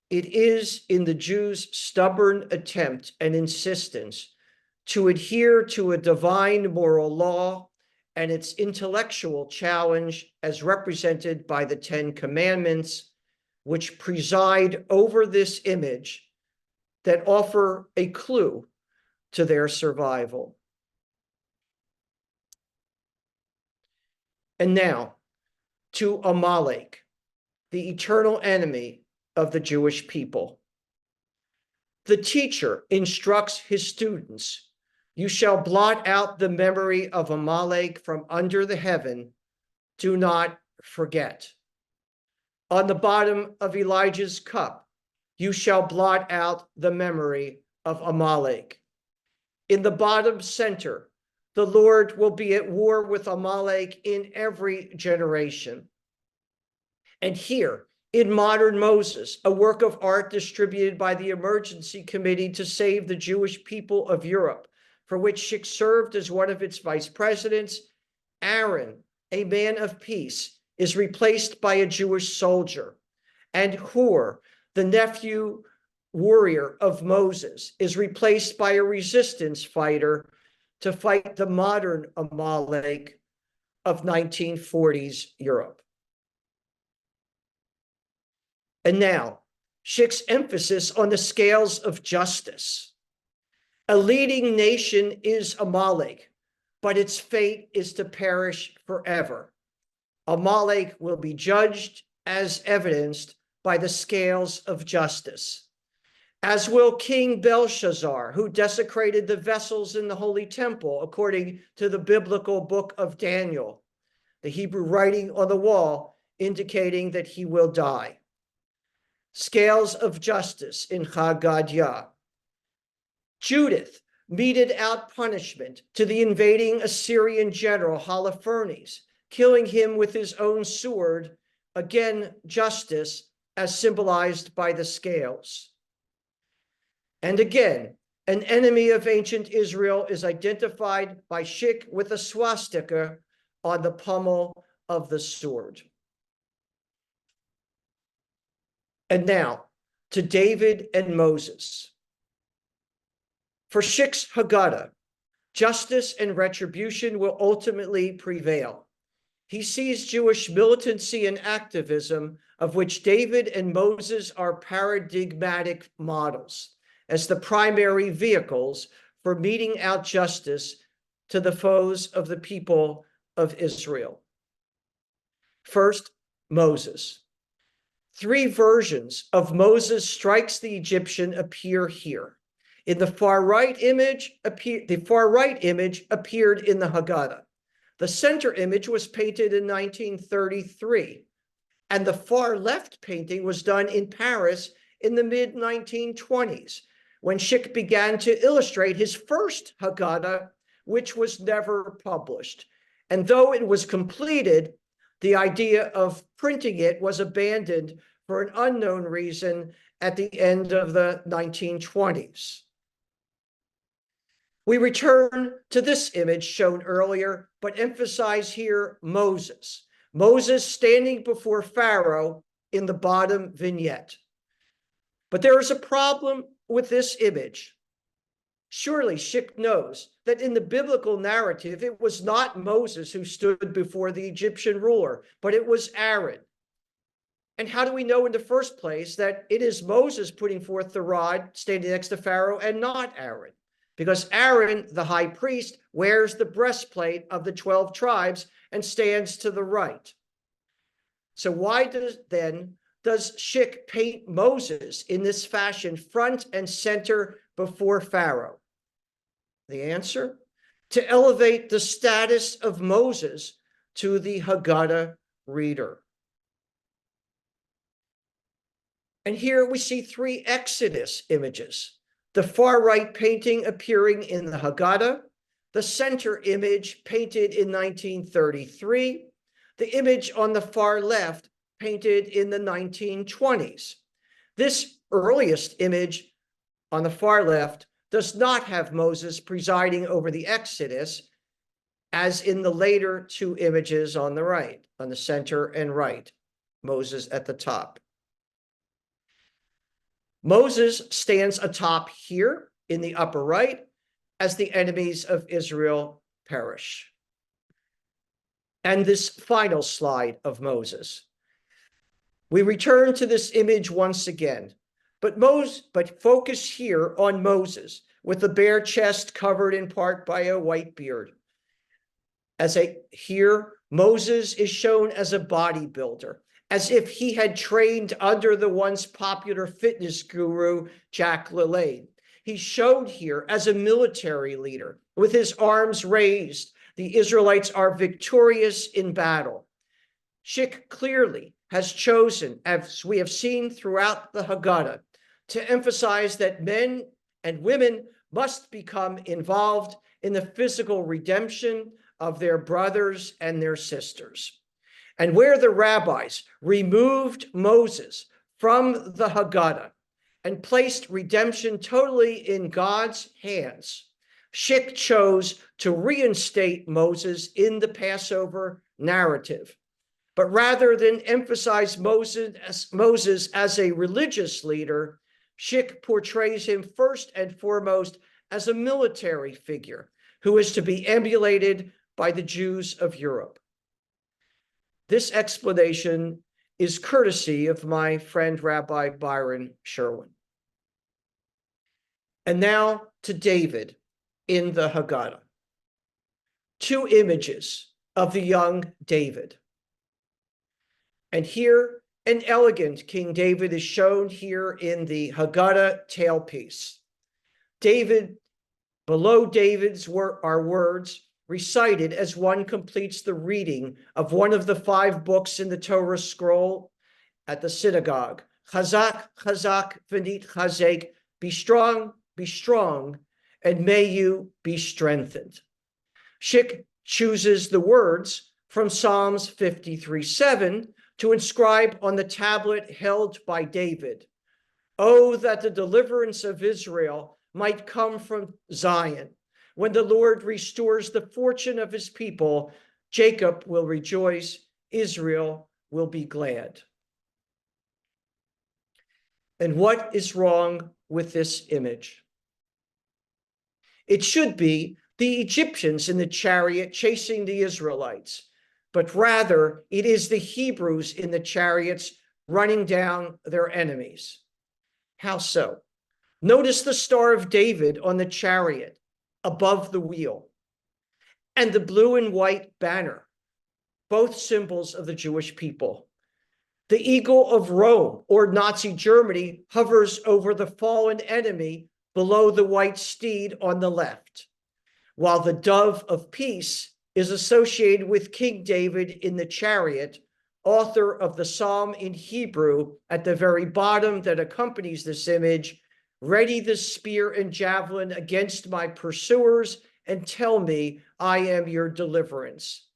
it is in the Jew's stubborn attempt and insistence to adhere to a divine moral law and its intellectual challenge as represented by the Ten Commandments, which preside over this image, that offer a clue to their survival. And now to Amalek, the eternal enemy of the Jewish people. The teacher instructs his students, "You shall blot out the memory of Amalek from under the heaven. Do not forget." On the bottom of Elijah's cup, "You shall blot out the memory of Amalek." In the bottom center, the Lord will be at war with Amalek in every generation. And here, in Modern Moses, a work of art distributed by the Emergency Committee to Save the Jewish People of Europe, for which Szyk served as one of its vice presidents, Aaron, a man of peace, is replaced by a Jewish soldier, and Hur, the nephew warrior of Moses, is replaced by a resistance fighter to fight the modern Amalek of 1940s Europe. And now, Szyk's emphasis on the scales of justice. A leading nation is Amalek, but its fate is to perish forever. Amalek will be judged as evidenced by the scales of justice, as will King Belshazzar, who desecrated the vessels in the Holy Temple, according to the biblical book of Daniel, the Hebrew writing on the wall indicating that he will die. Scales of justice in Haggadah. Judith meted out punishment to the invading Assyrian general Holofernes, killing him with his own sword, again justice as symbolized by the scales. And again, an enemy of ancient Israel is identified by Szyk with a swastika on the pommel of the sword. And now, to David and Moses. For Szyk's Haggadah, justice and retribution will ultimately prevail. He sees Jewish militancy and activism, of which David and Moses are paradigmatic models, as the primary vehicles for meting out justice to the foes of the people of Israel. First, Moses. 3 versions of Moses strikes the Egyptian appear here. In the far right image, appeared in the Haggadah. The center image was painted in 1933, and the far left painting was done in Paris in the mid-1920s, when Szyk began to illustrate his first Haggadah, which was never published. And though it was completed, the idea of printing it was abandoned for an unknown reason at the end of the 1920s. We return to this image shown earlier, but emphasize here Moses. Moses standing before Pharaoh in the bottom vignette. But there is a problem with this image. Surely Szyk knows that in the biblical narrative, it was not Moses who stood before the Egyptian ruler, but it was Aaron. And how do we know in the first place that it is Moses putting forth the rod standing next to Pharaoh and not Aaron? Because Aaron, the high priest, wears the breastplate of the 12 tribes and stands to the right. So why does Szyk paint Moses in this fashion, front and center before Pharaoh? The answer? To elevate the status of Moses to the Haggadah reader. And here we see 3 Exodus images. The far right painting appearing in the Haggadah, the center image painted in 1933, the image on the far left painted in the 1920s. This earliest image on the far left does not have Moses presiding over the Exodus, as in the later 2 images on the right, on the center and right, Moses at the top. Moses stands atop here in the upper right as the enemies of Israel perish. And this final slide of Moses. We return to this image once again, but focus here on Moses with the bare chest covered in part by a white beard. Here, Moses is shown as a bodybuilder, as if he had trained under the once popular fitness guru, Jack LaLanne. He's shown here as a military leader with his arms raised. The Israelites are victorious in battle. Szyk clearly has chosen, as we have seen throughout the Haggadah, to emphasize that men and women must become involved in the physical redemption of their brothers and their sisters. And where the rabbis removed Moses from the Haggadah and placed redemption totally in God's hands, Szyk chose to reinstate Moses in the Passover narrative. But rather than emphasize Moses as a religious leader, Szyk portrays him first and foremost as a military figure who is to be emulated by the Jews of Europe. This explanation is courtesy of my friend Rabbi Byron Sherwin. And now to David in the Haggadah. 2 images of the young David. And here, an elegant King David is shown here in the Haggadah tailpiece. Below David's are words recited as one completes the reading of one of the 5 books in the Torah scroll at the synagogue. Chazak, chazak, v'nit chazek, be strong, and may you be strengthened. Szyk chooses the words from Psalms 53:7 to inscribe on the tablet held by David. Oh, that the deliverance of Israel might come from Zion. When the Lord restores the fortune of his people, Jacob will rejoice, Israel will be glad. And what is wrong with this image? It should be the Egyptians in the chariot chasing the Israelites, but rather it is the Hebrews in the chariots running down their enemies. How so? Notice the Star of David on the chariot above the wheel, and the blue and white banner, both symbols of the Jewish people. The eagle of Rome, or Nazi Germany, hovers over the fallen enemy below the white steed on the left, while the dove of peace is associated with King David in the chariot, author of the psalm in Hebrew at the very bottom that accompanies this image. Ready the spear and javelin against my pursuers, and tell me I am your deliverance.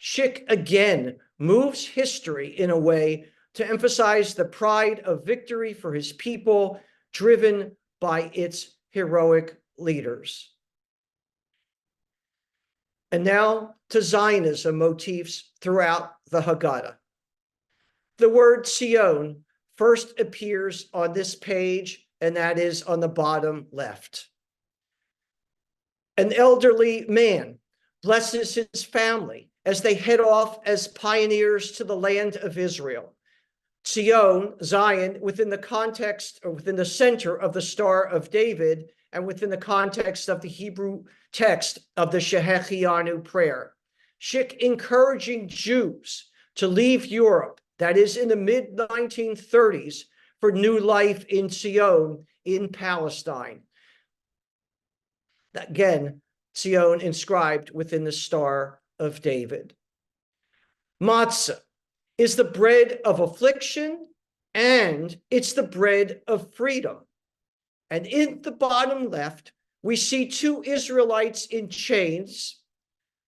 Szyk again moves history in a way to emphasize the pride of victory for his people, driven by its heroic leaders. And now to Zionism motifs throughout the Haggadah. The word Zion first appears on this page, and that is on the bottom left. An elderly man blesses his family as they head off as pioneers to the land of Israel. Zion, within the context or within the center of the Star of David, and within the context of the Hebrew text of the Shehechianu prayer. Szyk encouraging Jews to leave Europe, that is in the mid-1930s, for new life in Zion in Palestine. Again, Zion inscribed within the Star of David. Matzah is the bread of affliction, and it's the bread of freedom. And in the bottom left, we see two Israelites in chains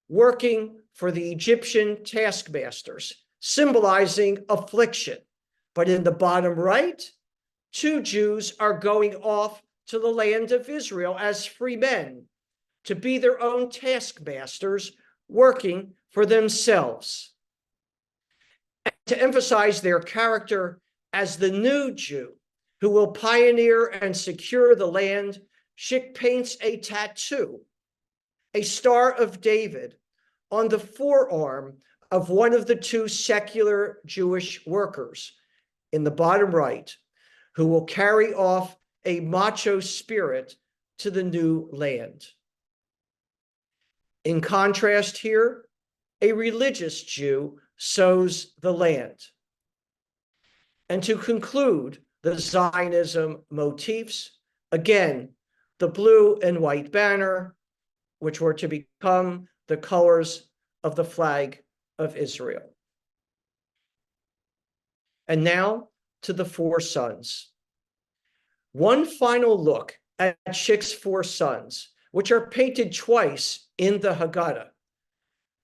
working for the Egyptian taskmasters, symbolizing affliction. But in the bottom right, two Jews are going off to the land of Israel as free men to be their own taskmasters, working for themselves. And to emphasize their character as the new Jew who will pioneer and secure the land, Szyk paints a tattoo, a Star of David, on the forearm of one of the two secular Jewish workers in the bottom right, who will carry off a macho spirit to the new land. In contrast here, a religious Jew sows the land. And to conclude the Zionism motifs, again, the blue and white banner, which were to become the colors of the flag of Israel. And now to the four sons. One final look at Szyk's four sons, which are painted twice in the Haggadah,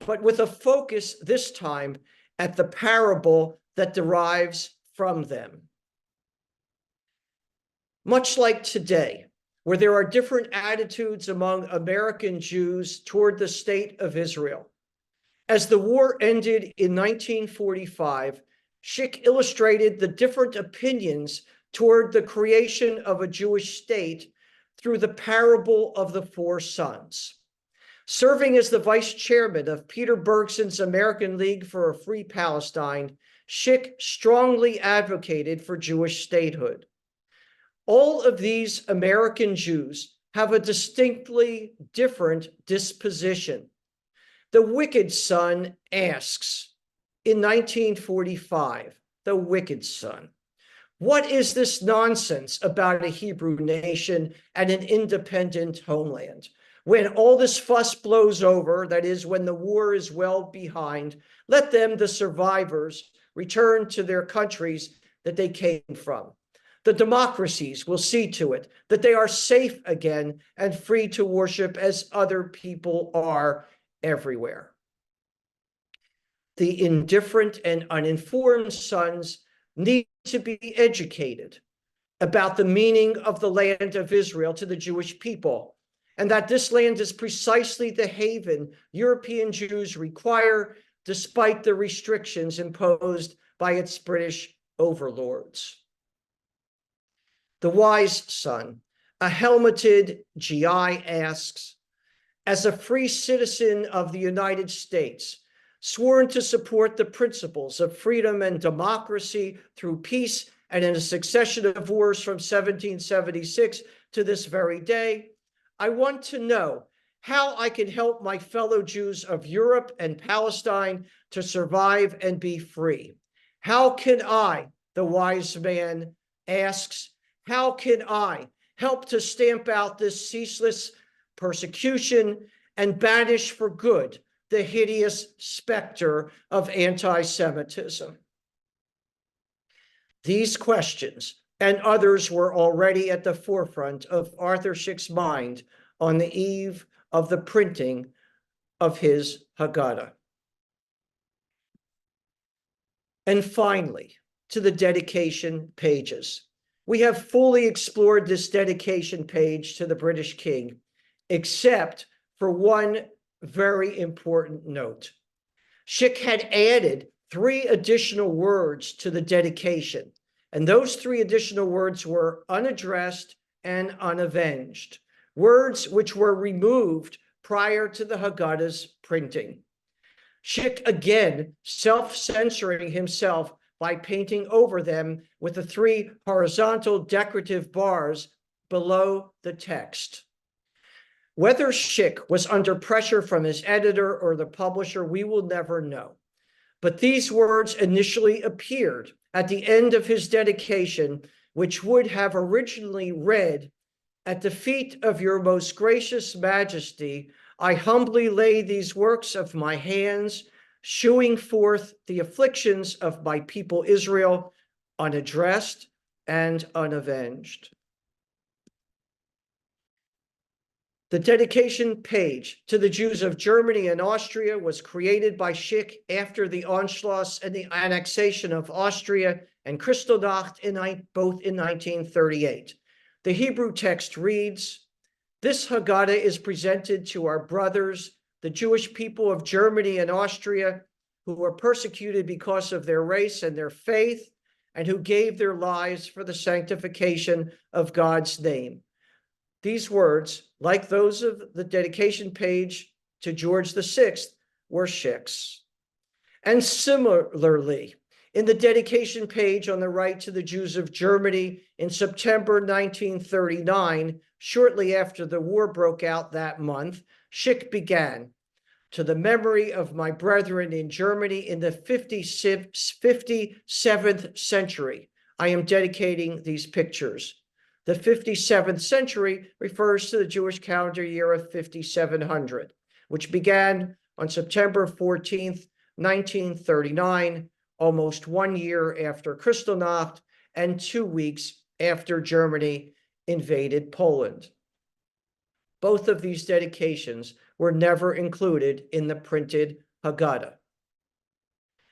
but with a focus this time at the parable that derives from them. Much like today, where there are different attitudes among American Jews toward the state of Israel. As the war ended in 1945, Szyk illustrated the different opinions toward the creation of a Jewish state through the parable of the four sons. Serving as the vice chairman of Peter Bergson's American League for a Free Palestine, Szyk strongly advocated for Jewish statehood. All of these American Jews have a distinctly different disposition. The wicked son asks, in 1945, the wicked son, what is this nonsense about a Hebrew nation and an independent homeland? When all this fuss blows over, that is, when the war is well behind, let them, the survivors, return to their countries that they came from. The democracies will see to it that they are safe again and free to worship as other people are everywhere. The indifferent and uninformed sons need to be educated about the meaning of the land of Israel to the Jewish people, and that this land is precisely the haven European Jews require, despite the restrictions imposed by its British overlords. The wise son, a helmeted GI, asks, as a free citizen of the United States, sworn to support the principles of freedom and democracy through peace and in a succession of wars from 1776 to this very day, I want to know how I can help my fellow Jews of Europe and Palestine to survive and be free. How can I, the wise man asks, how can I help to stamp out this ceaseless persecution and banish for good the hideous specter of anti-Semitism? These questions and others were already at the forefront of Arthur Szyk's mind on the eve of the printing of his Haggadah. And finally, to the dedication pages. We have fully explored this dedication page to the British king, except for one very important note. Szyk had added 3 additional words to the dedication, and those 3 additional words were unaddressed and unavenged, words which were removed prior to the Haggadah's printing. Szyk again self-censoring himself by painting over them with the 3 horizontal decorative bars below the text. Whether Szyk was under pressure from his editor or the publisher, we will never know. But these words initially appeared at the end of his dedication, which would have originally read, "At the feet of your most gracious majesty, I humbly lay these works of my hands, shewing forth the afflictions of my people Israel, unaddressed and unavenged." The dedication page to the Jews of Germany and Austria was created by Szyk after the Anschluss and the annexation of Austria and Kristallnacht both in 1938. The Hebrew text reads, "This Haggadah is presented to our brothers, the Jewish people of Germany and Austria, who were persecuted because of their race and their faith, and who gave their lives for the sanctification of God's name." These words, like those of the dedication page to George VI, were Szyk's. And similarly, in the dedication page on the right to the Jews of Germany in September 1939, shortly after the war broke out that month, Szyk began, "To the memory of my brethren in Germany in the 57th century, I am dedicating these pictures." The 57th century refers to the Jewish calendar year of 5700, which began on September 14th, 1939, almost 1 year after Kristallnacht and 2 weeks after Germany invaded Poland. Both of these dedications were never included in the printed Haggadah.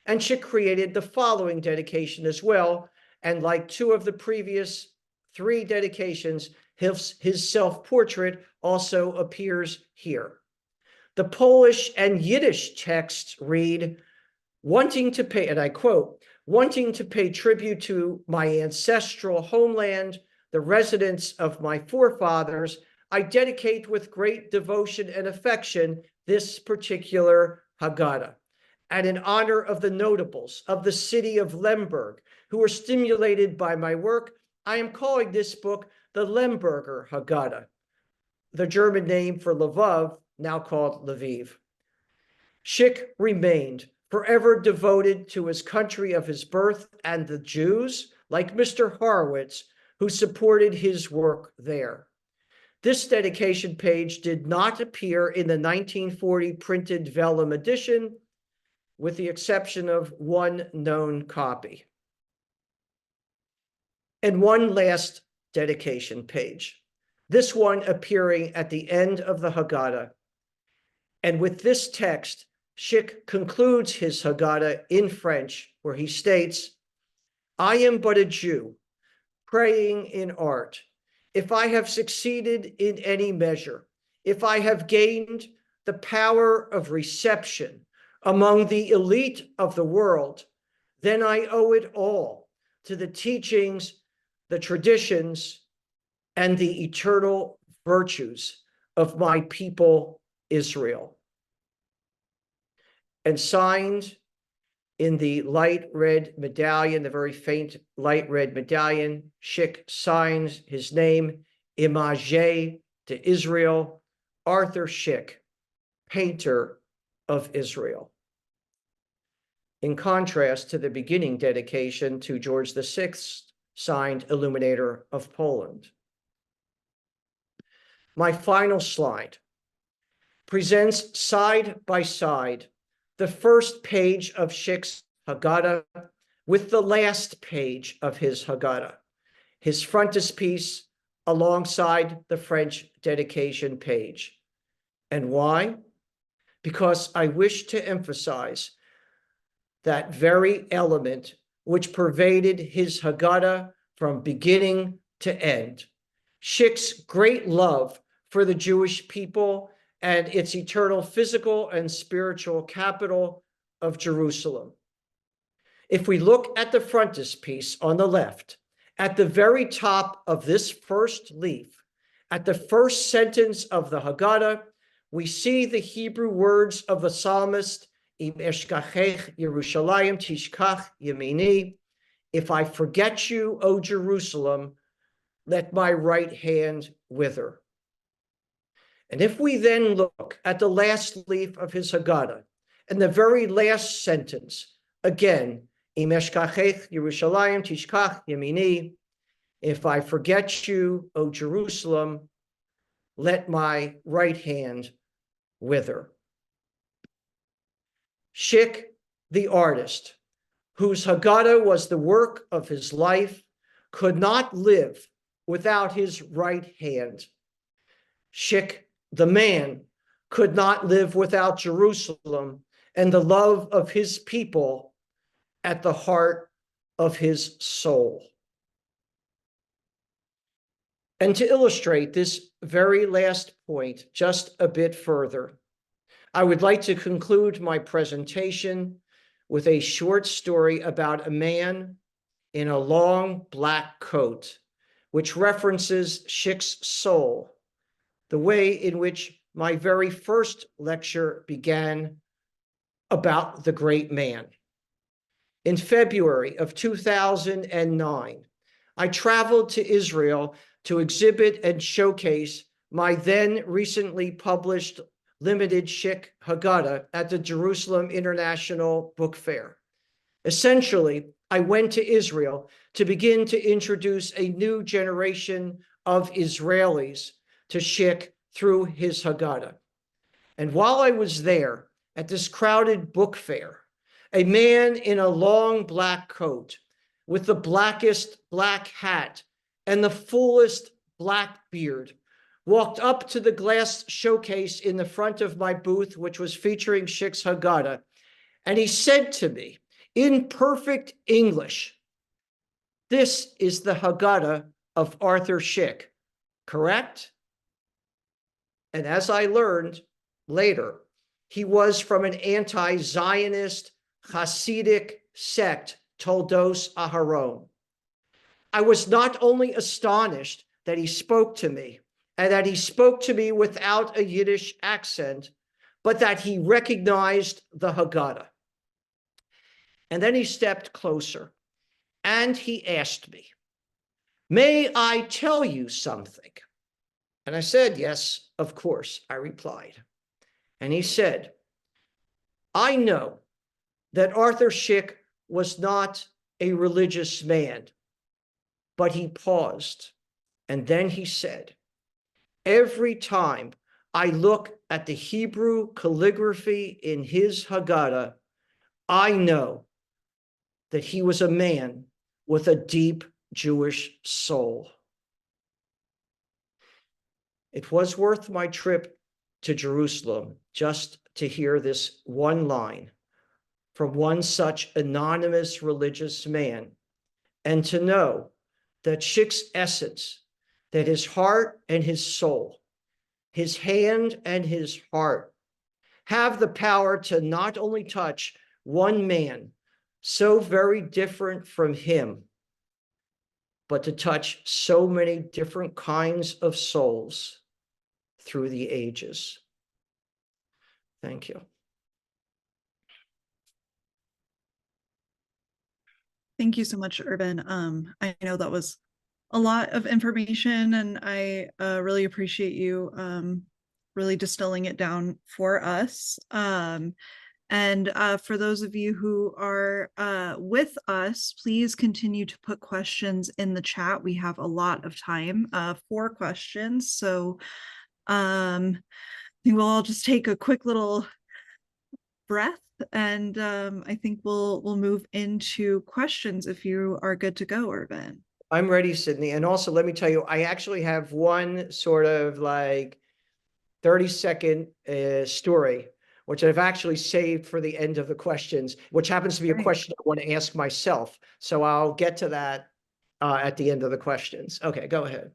And Szyk created the following dedication as well, and like 2 of the previous 3 dedications, his self-portrait also appears here. The Polish and Yiddish texts read, "Wanting to pay," and I quote, "wanting to pay tribute to my ancestral homeland, the residence of my forefathers, I dedicate with great devotion and affection this particular Haggadah. And in honor of the notables of the city of Lemberg, who were stimulated by my work, I am calling this book the Lemberger Haggadah," the German name for Lvov, now called Lviv. Szyk remained forever devoted to his country of his birth and the Jews, like Mr. Horowitz, who supported his work there. This dedication page did not appear in the 1940 printed vellum edition, with the exception of one known copy. And one last dedication page, this one appearing at the end of the Haggadah. And with this text, Szyk concludes his Haggadah in French, where he states, "I am but a Jew, praying in art. If I have succeeded in any measure, if I have gained the power of reception among the elite of the world, then I owe it all to the teachings, the traditions, and the eternal virtues of my people Israel. And signed in the light red medallion, the very faint light red medallion, Szyk signs his name, Image to Israel, Arthur Szyk, painter of Israel. In contrast to the beginning dedication to George VI, signed Illuminator of Poland. My final slide presents side by side the first page of Szyk's Haggadah with the last page of his Haggadah, his frontispiece alongside the French dedication page. And why? Because I wish to emphasize that very element which pervaded his Haggadah from beginning to end, Szyk's great love for the Jewish people and its eternal physical and spiritual capital of Jerusalem. If we look at the frontispiece on the left, at the very top of this first leaf, at the first sentence of the Haggadah, we see the Hebrew words of the psalmist, Im eshkachech Yerushalayim tishkach yemini. If I forget you, O Jerusalem, let my right hand wither. And if we then look at the last leaf of his Haggadah, and the very last sentence, again, Im eshkachech Yerushalayim tishkach yemini. If I forget you, O Jerusalem, let my right hand wither. Szyk, the artist, whose Haggadah was the work of his life, could not live without his right hand. Szyk, the man, could not live without Jerusalem and the love of his people at the heart of his soul. And to illustrate this very last point just a bit further, I would like to conclude my presentation with a short story about a man in a long black coat, which references Szyk's soul, the way in which my very first lecture began about the great man. In February of 2009, I traveled to Israel to exhibit and showcase my then recently published limited Szyk Haggadah at the Jerusalem International Book Fair. Essentially, I went to Israel to begin to introduce a new generation of Israelis to Szyk through his Haggadah. And while I was there at this crowded book fair, a man in a long black coat with the blackest black hat and the fullest black beard walked up to the glass showcase in the front of my booth, which was featuring Szyk's Haggadah, and he said to me in perfect English, "This is the Haggadah of Arthur Szyk, correct?" And as I learned later, he was from an anti-Zionist Hasidic sect, Toldos Aharon. I was not only astonished that he spoke to me, and that he spoke to me without a Yiddish accent, but that he recognized the Haggadah. And then he stepped closer, and he asked me, "May I tell you something?" And I said, "Yes, of course," I replied. And he said, "I know that Arthur Szyk was not a religious man," but he paused, and then he said, "Every time I look at the Hebrew calligraphy in his Haggadah, I know that he was a man with a deep Jewish soul." It was worth my trip to Jerusalem just to hear this one line from one such anonymous religious man, and to know that Szyk's essence, that his heart and his soul, his hand and his heart, have the power to not only touch one man so very different from him, but to touch so many different kinds of souls through the ages. Thank you. Thank you so much, Urban. I know that was a lot of information, and I really appreciate you really distilling it down for us. And for those of you who are with us, please continue to put questions in the chat. We have a lot of time for questions. So I think we'll all just take a quick little breath, and I think we'll move into questions if you are good to go, Urban. I'm ready, Sydney. And also, let me tell you, I actually have one sort of like 30-second story, which I've actually saved for the end of the questions, which happens to be a question I want to ask myself. So I'll get to that at the end of the questions. Okay, go ahead.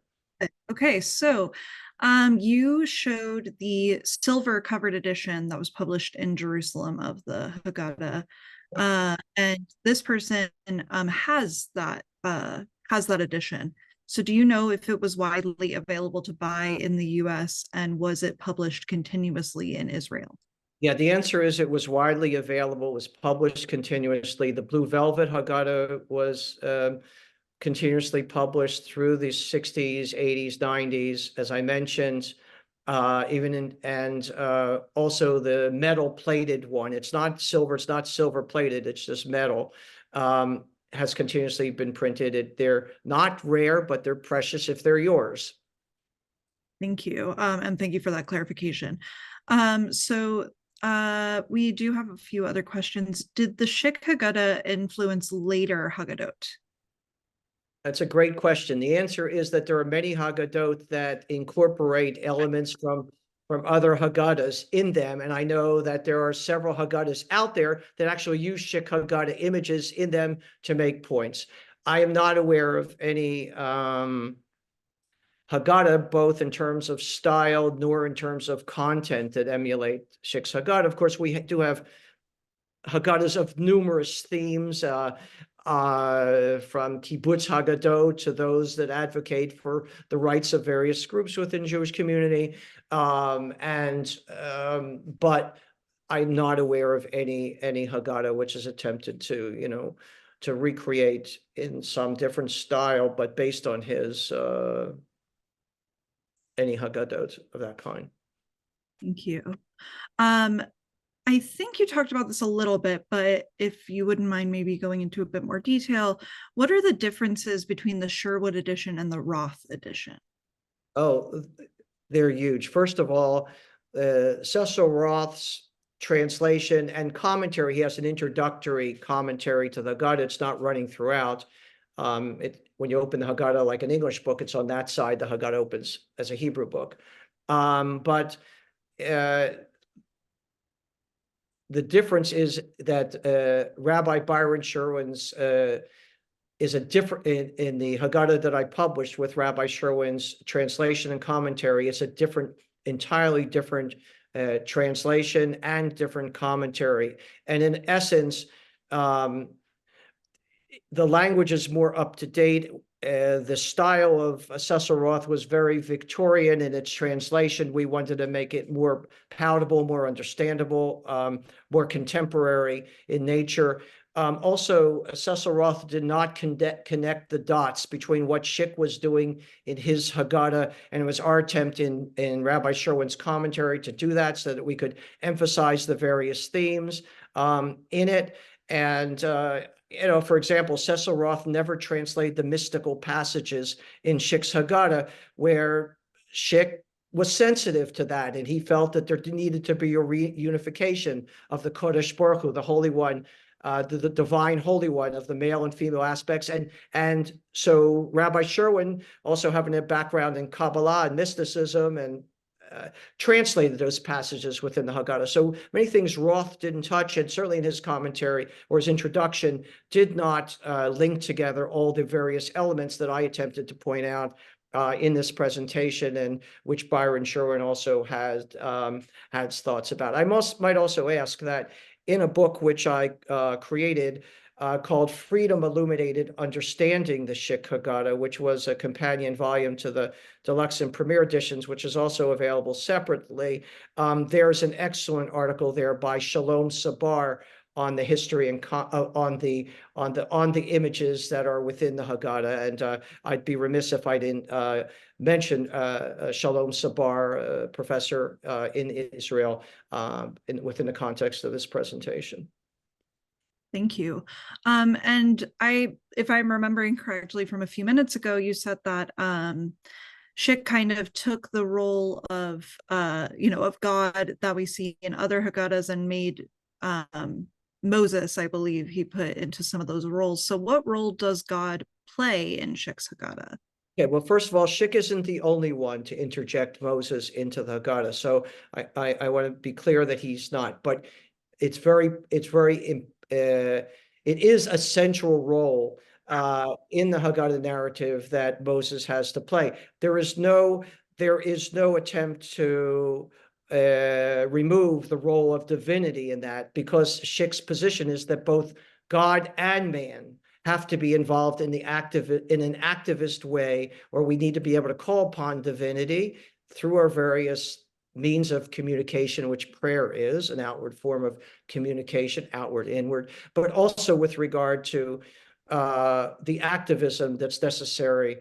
Okay, so you showed the silver covered edition that was published in Jerusalem of the Haggadah, and this person has that edition. So do you know if it was widely available to buy in the US, and was it published continuously in Israel? Yeah, the answer is it was widely available, was published continuously. The Blue Velvet Haggadah was continuously published through the 60s, 80s, 90s, as I mentioned, and also the metal plated one. It's not silver plated, it's just metal. Has continuously been printed. They're not rare, but they're precious if they're yours. Thank you. And thank you for that clarification. So we do have a few other questions. Did the Szyk Haggadah influence later Haggadot? That's a great question. The answer is that there are many Haggadot that incorporate elements from other Haggadahs in them. And I know that there are several Haggadahs out there that actually use Szyk Haggadah images in them to make points. I am not aware of any Haggadah, both in terms of style nor in terms of content, that emulate Szyk's Haggadah. Of course, we do have Haggadahs of numerous themes, from kibbutz Haggadot to those that advocate for the rights of various groups within Jewish community. But I'm not aware of any Haggadah which has attempted to, to recreate in some different style, but based on his any Haggadot of that kind. Thank you. I think you talked about this a little bit, but if you wouldn't mind maybe going into a bit more detail, what are the differences between the Sherwood edition and the Roth edition? Oh, they're huge. First of all, Cecil Roth's translation and commentary, he has an introductory commentary to the Haggadah. It's not running throughout. When you open the Haggadah like an English book, it's on that side. The Haggadah opens as a Hebrew book. But the difference is that Rabbi Byron Sherwin's is a different in the Haggadah that I published with Rabbi Sherwin's translation and commentary. It's a entirely different translation and different commentary. And in essence, the language is more up to date. The style of Cecil Roth was very Victorian in its translation. We wanted to make it more palatable, more understandable, more contemporary in nature. Also, Cecil Roth did not connect the dots between what Szyk was doing in his Haggadah, and it was our attempt in Rabbi Sherwin's commentary to do that so that we could emphasize the various themes in it. And for example, Cecil Roth never translated the mystical passages in Szyk's Haggadah, where Szyk was sensitive to that, and he felt that there needed to be a reunification of the Kodesh Baruch Hu, the Holy One, the divine Holy One of the male and female aspects. And so Rabbi Sherwin, also having a background in Kabbalah and mysticism, and translated those passages within the Haggadah. So many things Roth didn't touch, and certainly in his commentary or his introduction did not link together all the various elements that I attempted to point out in this presentation, and which Byron Sherwin also had thoughts about. I might also ask that in a book which I created called Freedom Illuminated, Understanding the Szyk Haggadah, which was a companion volume to the deluxe and premier editions, which is also available separately. There's an excellent article there by Shalom Sabar on the history and on the images that are within the Haggadah. And I'd be remiss if I didn't mention Shalom Sabar, professor in Israel, within the context of this presentation. Thank you. And if I'm remembering correctly from a few minutes ago, you said that Szyk kind of took the role of of God that we see in other Haggadahs and made Moses, I believe, he put into some of those roles. So what role does God play in Szyk's Haggadah? Okay, well, first of all, Szyk isn't the only one to interject Moses into the Haggadah. So I want to be clear that he's not, but it is a central role in the Haggadah narrative that Moses has to play. There is no attempt to remove the role of divinity in that, because Szyk's position is that both God and man have to be involved in an activist way, or we need to be able to call upon divinity through our various means of communication, which prayer is an outward form of communication, outward, inward, but also with regard to the activism that's necessary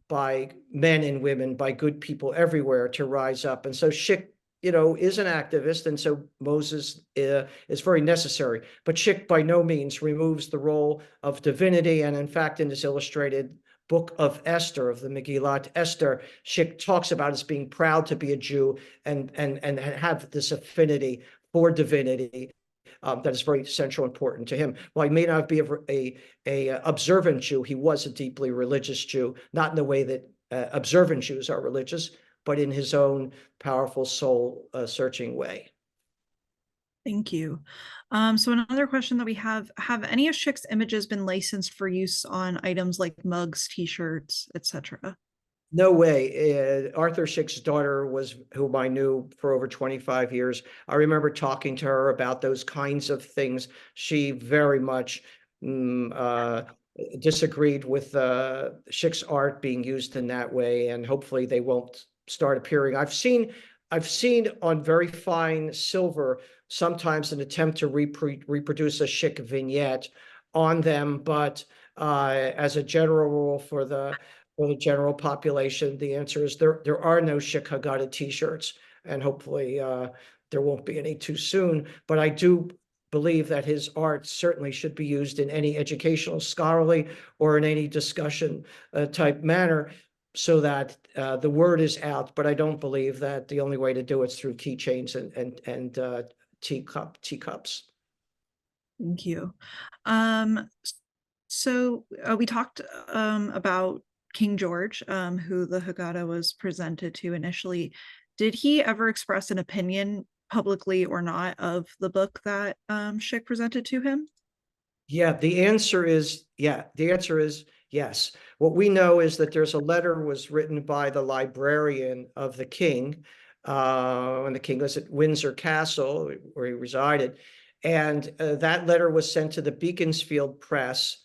by men and women, by good people everywhere to rise up. And so Szyk, is an activist, and so Moses is very necessary. But Szyk by no means removes the role of divinity, and in fact, in his illustrated book of Esther, of the Megillat Esther, Szyk talks about as being proud to be a Jew and have this affinity for divinity that is very central, important to him. While he may not be a observant Jew, he was a deeply religious Jew, not in the way that observant Jews are religious, but in his own powerful soul searching way. Thank you. So another question that we have any of Szyk's images been licensed for use on items like mugs, t-shirts, etc.? No way. Arthur Szyk's daughter whom I knew for over 25 years. I remember talking to her about those kinds of things. She very much disagreed with Szyk's art being used in that way, and hopefully they won't start appearing. I've seen on very fine silver sometimes an attempt to reproduce a Szyk vignette on them, but as a general rule for the general population, the answer is there are no Szyk Haggadah t-shirts, and hopefully there won't be any too soon. But I do believe that his art certainly should be used in any educational, scholarly, or in any discussion type manner, so that the word is out. But I don't believe that the only way to do it is through keychains and teacups. Thank you. So we talked about King George, who the Haggadah was presented to initially. Did he ever express an opinion publicly or not of the book that Szyk presented to him? Yeah, the answer is yes. What we know is that there's a letter was written by the librarian of the king when the king was at Windsor Castle, where he resided. And that letter was sent to the Beaconsfield Press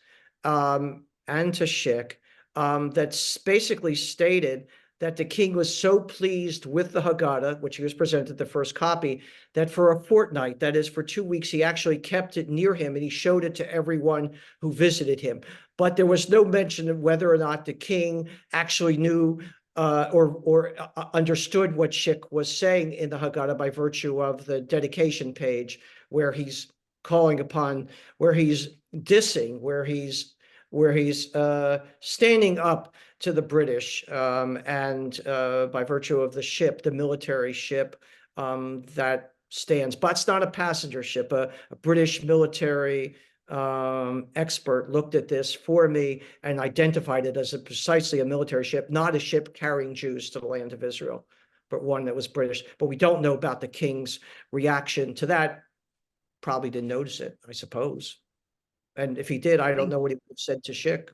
and to Szyk, that's basically stated that the king was so pleased with the Haggadah, which he was presented the first copy, that for a fortnight, that is for 2 weeks, he actually kept it near him and he showed it to everyone who visited him. But there was no mention of whether or not the king actually knew or understood what Szyk was saying in the Haggadah by virtue of the dedication page, where he's calling upon, where he's dissing, where he's standing up to the British, and by virtue of the ship, the military ship that stands, but it's not a passenger ship. A British military expert looked at this for me and identified it as precisely a military ship, not a ship carrying Jews to the land of Israel, but one that was British. But we don't know about the king's reaction to that. Probably didn't notice it, I suppose. And if he did, I don't know what he would have said to Szyk.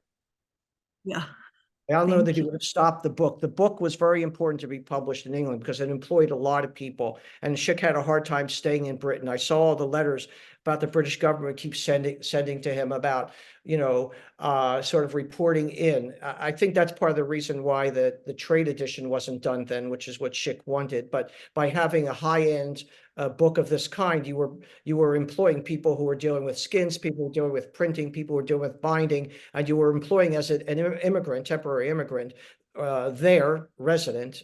Yeah. I don't know that Thank he you. would have stopped the book. The book was very important to be published in England because it employed a lot of people, and Szyk had a hard time staying in Britain. I saw all the letters about the British government keeps sending to him about, sort of reporting in. I think that's part of the reason why the trade edition wasn't done then, which is what Szyk wanted. But by having a high-end book of this kind, you were employing people who were dealing with skins, people who were dealing with printing, people who were dealing with binding, and you were employing as an immigrant, temporary immigrant, there, resident.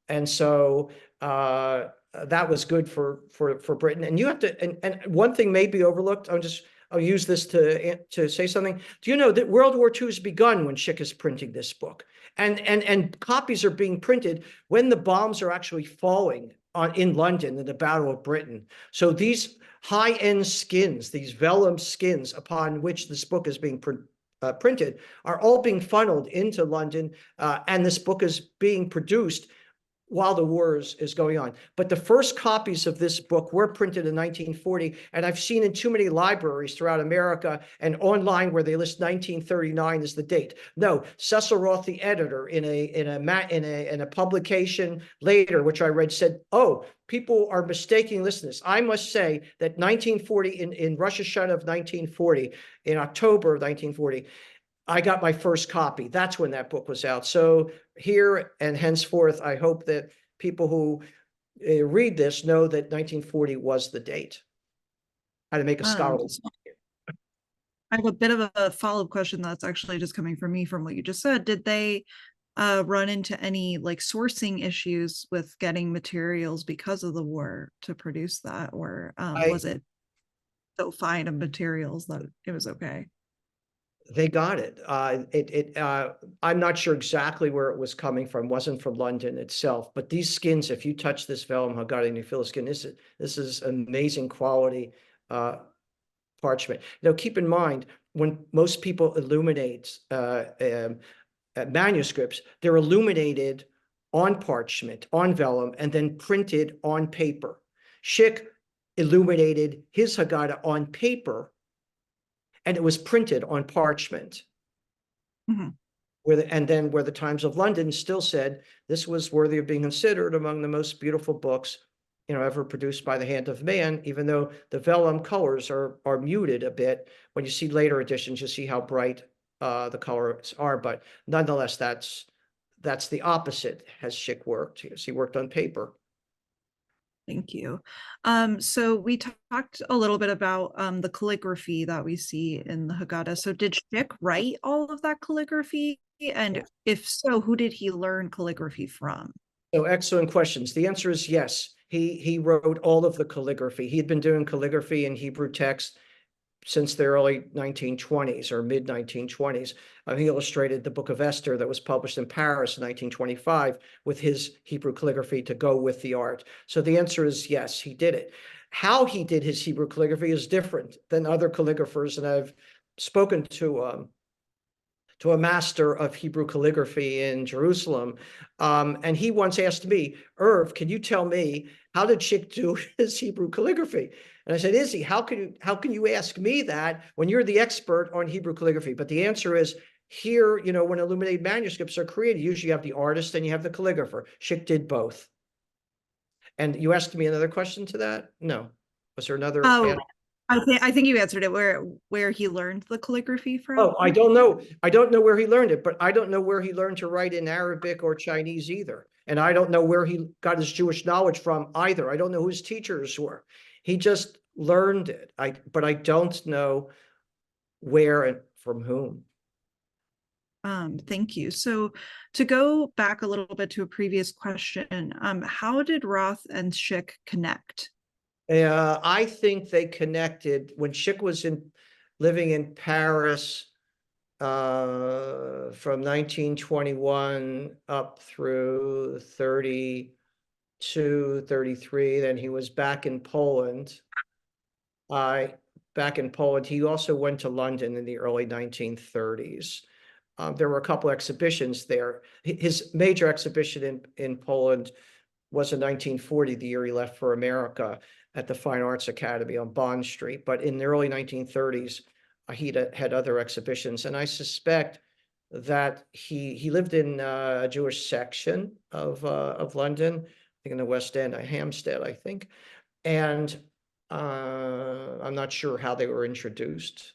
And so that was good for Britain. And you have to, and one thing may be overlooked. I'll use this to say something. Do you know that World War II has begun when Szyk is printing this book? And copies are being printed when the bombs are actually falling in London in the Battle of Britain. So these high-end skins, these vellum skins upon which this book is being printed, are all being funneled into London, and this book is being produced while the war is going on. But the first copies of this book were printed in 1940, and I've seen in too many libraries throughout America and online where they list 1939 as the date. No, Cecil Roth, the editor, in a publication later, which I read, said, "Oh, people are mistaking this. I must say that 1940, in Rosh Hashanah of 1940, in October of 1940, I got my first copy. That's when that book was out. So here and henceforth, I hope that people who read this know that 1940 was the date. How to make a scholarly. So I have a bit of a follow-up question that's actually just coming from me from what you just said. Did they run into any like sourcing issues with getting materials because of the war to produce that, or was it so fine of materials that it was okay? They got it. I'm not sure exactly where it was coming from. It wasn't from London itself, but these skins, if you touch this vellum Haggadah and you feel the skin, this is amazing quality parchment. Now, keep in mind, when most people illuminate manuscripts, they're illuminated on parchment, on vellum, and then printed on paper. Szyk illuminated his Haggadah on paper, and it was printed on parchment. Mm-hmm. Where the Times of London still said this was worthy of being considered among the most beautiful books, ever produced by the hand of man, even though the vellum colors are muted a bit. When you see later editions, you see how bright the colors are, but nonetheless, that's the opposite. Has Szyk worked? He worked on paper. Thank you. So we talked a little bit about the calligraphy that we see in the Haggadah. So did Szyk write all of that calligraphy? And Yes. if so, who did he learn calligraphy from? So excellent questions. The answer is yes. He wrote all of the calligraphy. He had been doing calligraphy in Hebrew text since the early 1920s or mid 1920s. He illustrated the Book of Esther that was published in Paris in 1925 with his Hebrew calligraphy to go with the art. So the answer is yes, he did it. How he did his Hebrew calligraphy is different than other calligraphers, and I've spoken to a master of Hebrew calligraphy in Jerusalem. And he once asked me, "Irv, can you tell me, how did Szyk do his Hebrew calligraphy?" And I said, "Izzy, how can you ask me that when you're the expert on Hebrew calligraphy?" But the answer is, here, when illuminated manuscripts are created, usually you have the artist and you have the calligrapher. Szyk did both. And you asked me another question to that? No. Was there another Oh, answer? I think you answered it. Where he learned the calligraphy from? Oh, I don't know. I don't know where he learned it, but I don't know where he learned to write in Arabic or Chinese either. And I don't know where he got his Jewish knowledge from either. I don't know who his teachers were. He just learned it. But I don't know where and from whom. Thank you. So to go back a little bit to a previous question, how did Roth and Szyk connect? I think they connected when Szyk was living in Paris from 1921 up through 32, 33. Then he was back in Poland. He also went to London in the early 1930s. There were a couple exhibitions there. His major exhibition in Poland was in 1940, the year he left for America, at the Fine Arts Academy on Bond Street. But in the early 1930s, he had other exhibitions. And I suspect that he lived in a Jewish section of London, I think in the West End, Hampstead, I think. And I'm not sure how they were introduced,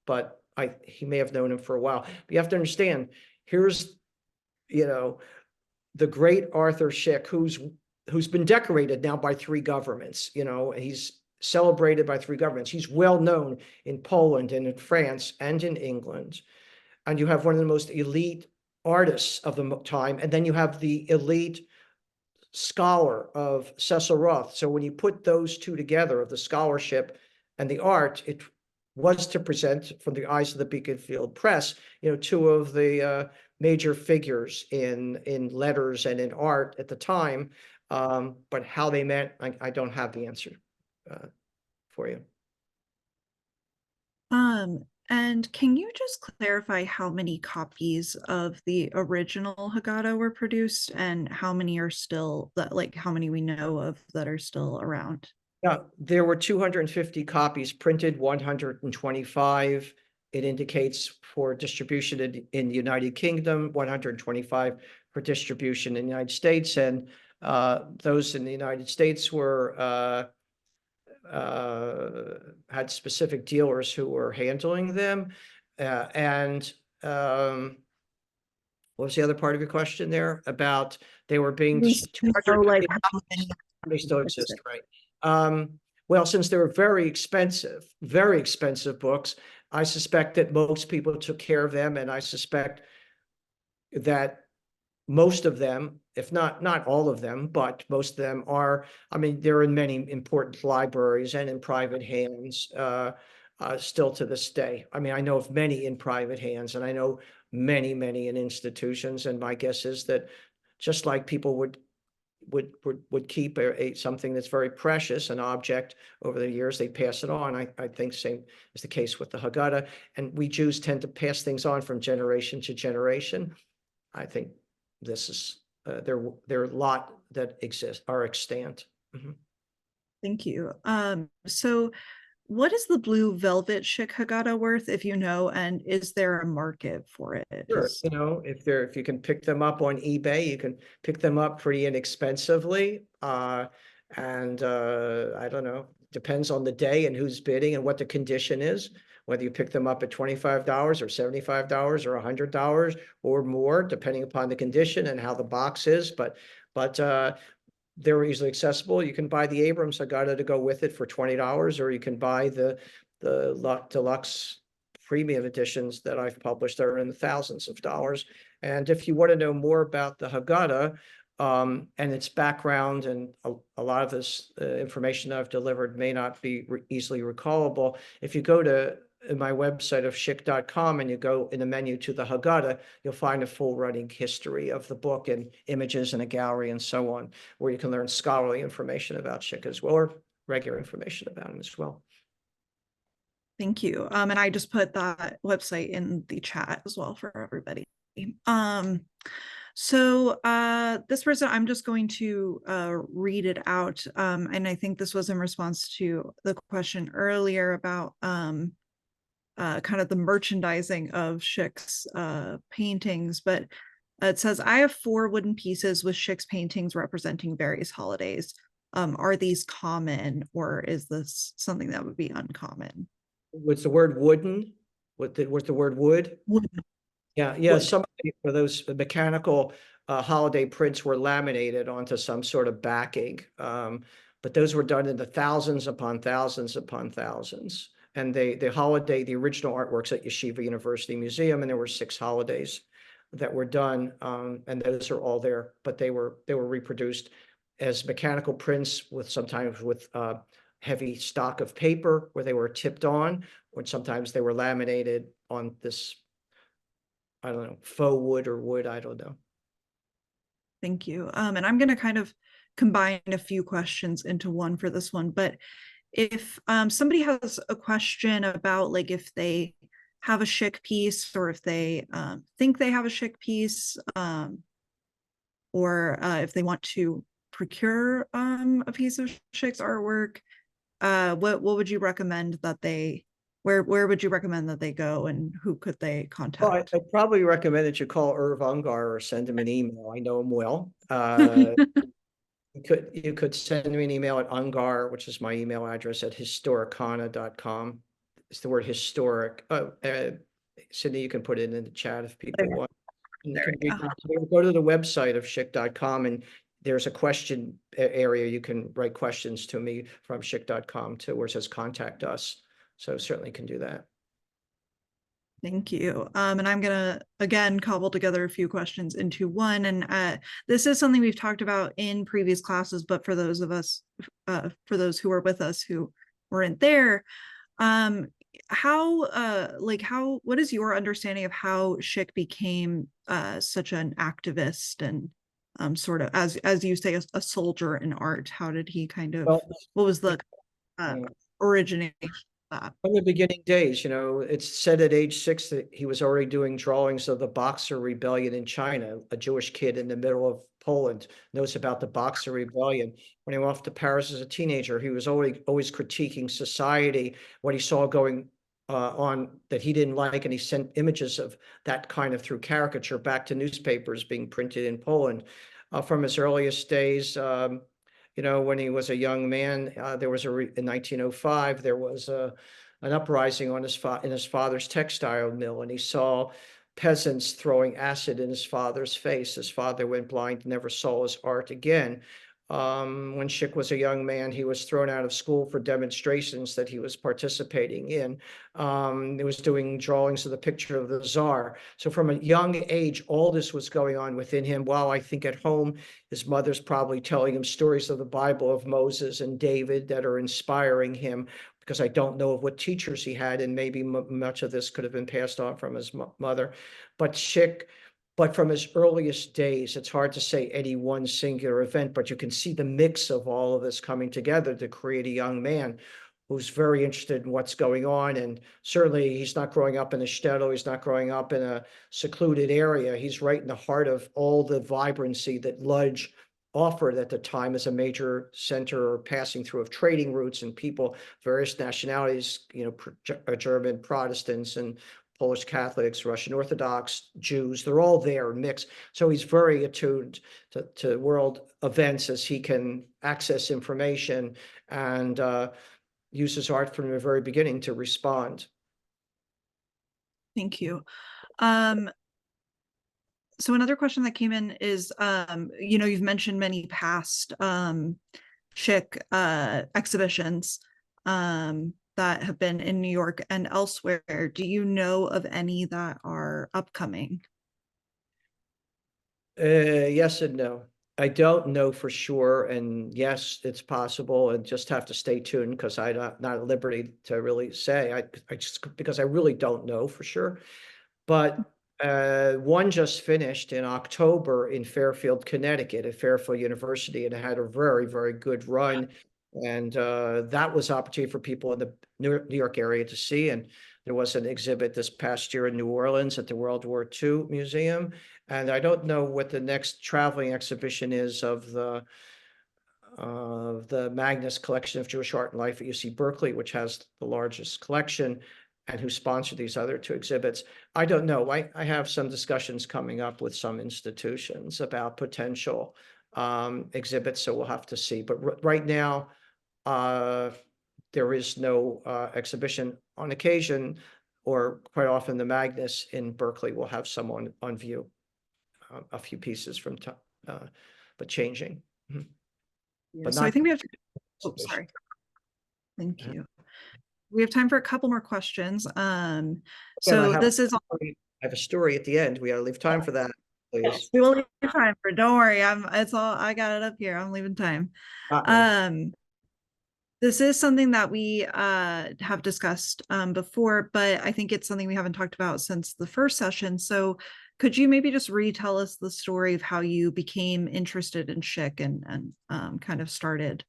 but he may have known him for a while. But you have to understand, here's, you know, the great Arthur Szyk, who's been decorated now by 3 governments. You know, he's celebrated by 3 governments. He's well known in Poland and in France and in England. And you have one of the most elite artists of the time, and then you have the elite scholar of Cecil Roth. So when you put those 2 together, of the scholarship and the art, it was to present, from the eyes of the Beaconsfield Press, 2 of the major figures in letters and in art at the time. But how they met, I don't have the answer for you. And can you just clarify how many copies of the original Haggadah were produced and how many are still, like how many we know of that are still around? Yeah, there were 250 copies printed, 125. It indicates for distribution in the United Kingdom, 125 for distribution in the United States. And those in the United States were had specific dealers who were handling them. And what was the other part of your question there? About they were being So like how many they still exist, right? Well, since they were very expensive books, I suspect that most people took care of them, and I suspect that most of them, if not all of them, but most of them are, I mean, they're in many important libraries and in private hands still to this day. I mean, I know of many in private hands, and I know many in institutions. And my guess is that just like people would keep something that's very precious, an object, over the years, they pass it on. I think same is the case with the Haggadah. And we Jews tend to pass things on from generation to generation. I think this is there are a lot that are extant. Mhm. Thank you. So what is the blue velvet Szyk Haggadah worth, if you know, and is there a market for it? Sure, if you can pick them up on eBay, you can pick them up pretty inexpensively. And I don't know, depends on the day and who's bidding and what the condition is, whether you pick them up at $25 or $75 or $100 or more, depending upon the condition and how the box is. But they're easily accessible. You can buy the Abrams Haggadah to go with it for $20, or you can buy the deluxe premium editions that I've published that are in the thousands of dollars. And if you want to know more about the Haggadah and its background, and a lot of this information I've delivered may not be easily recallable, if you go to my website of Szyk.com and you go in the menu to the Haggadah, you'll find a full running history of the book and images and a gallery and so on, where you can learn scholarly information about Szyk as well, or regular information about him as well. Thank you. And I just put that website in the chat as well for everybody. So this person, I'm just going to read it out. And I think this was in response to the question earlier about kind of the merchandising of Szyk's paintings, but it says, I have 4 wooden pieces with Szyk's paintings representing various holidays. Are these common, or is this something that would be uncommon? What's the word wooden? What's the word wood? Wooden. Yeah. Wood. Some of those mechanical holiday prints were laminated onto some sort of backing. But those were done in the thousands upon thousands upon thousands. And the original artworks at Yeshiva University Museum, and there were 6 holidays that were done, and those are all there. But they were reproduced as mechanical prints, sometimes with heavy stock of paper where they were tipped on, or sometimes they were laminated on this, I don't know, faux wood or wood, I don't know. Thank you. And I'm going to kind of combine a few questions into one for this one, but if somebody has a question about, like, if they have a Szyk piece, or if they think they have a Szyk piece, or if they want to procure a piece of Szyk's artwork, what would you recommend that they where would you recommend that they go, and who could they Well, contact? I'd probably recommend that you call Irv Ungar or send him an email. I know him well. You could send me an email at Ungar, which is my email address, at historicana.com. It's the word historic. Sydney, you can put it in the chat if people want. And you There can we reach go. out to me. Go to the website of Szyk.com, and there's a question area. You can write questions to me from Szyk.com too, where it says contact us. So certainly can do that. Thank you. And I'm gonna again cobble together a few questions into one. And this is something we've talked about in previous classes, but for those of us, for those who are with us who weren't there, what is your understanding of how Szyk became such an activist and sort of, as you say, a soldier in art? How did he kind of, Well, what was the uh, yeah. origination of that? From the beginning days, it's said at age 6 that he was already doing drawings of the Boxer Rebellion in China. A Jewish kid in the middle of Poland knows about the Boxer Rebellion. When he went off to Paris as a teenager, he was always critiquing society, what he saw going on that he didn't like, and he sent images of that kind of through caricature back to newspapers being printed in Poland. From his earliest days, when he was a young man, there was in 1905, there was an uprising on in his father's textile mill, and he saw peasants throwing acid in his father's face. His father went blind, never saw his art again. When Szyk was a young man, he was thrown out of school for demonstrations that he was participating in. He was doing drawings of the picture of the Tsar. So from a young age, all this was going on within him, while I think at home, his mother's probably telling him stories of the Bible of Moses and David that are inspiring him, because I don't know of what teachers he had, and maybe much of this could have been passed on from his mother. But from his earliest days, it's hard to say any one singular event, but you can see the mix of all of this coming together to create a young man who's very interested in what's going on. And certainly he's not growing up in a shtetl. He's not growing up in a secluded area. He's right in the heart of all the vibrancy that Lodz offered at the time as a major center or passing through of trading routes and people, various nationalities, German Protestants and Polish Catholics, Russian Orthodox, Jews, they're all there mixed. So he's very attuned to world events as he can access information, and uses art from the very beginning to respond. Thank you. So another question that came in is, you've mentioned many past Szyk exhibitions that have been in New York and elsewhere. Do you know of any that are upcoming? Yes and no. I don't know for sure, and yes, it's possible, and just have to stay tuned because I'm not at liberty to really say. I just, because I really don't know for sure. But one just finished in October in Fairfield, Connecticut, at Fairfield University, and it had a very, very good run. And that was opportunity for people in the New York area to see. And there was an exhibit this past year in New Orleans at the World War II Museum. And I don't know what the next traveling exhibition is of the Magnus Collection of Jewish Art and Life at UC Berkeley, which has the largest collection, and who sponsored these other two exhibits. I don't know. I have some discussions coming up with some institutions about potential exhibits, so we'll have to see. But right now, there is no exhibition. On occasion, or quite often, the Magnus in Berkeley will have someone on view, a few pieces from time, but changing. But So I not think we have to, oh, exhibition. sorry. Thank Yeah. you. We have time for a couple more questions. Again, So this is, I have a story at the end. We gotta leave time for that, please. we will leave time for, don't worry, it's all, I got it up here. I'm leaving time. Got me. This is something that we have discussed before, but I think it's something we haven't talked about since the first session. So could you maybe just retell us the story of how you became interested in Szyk and kind of started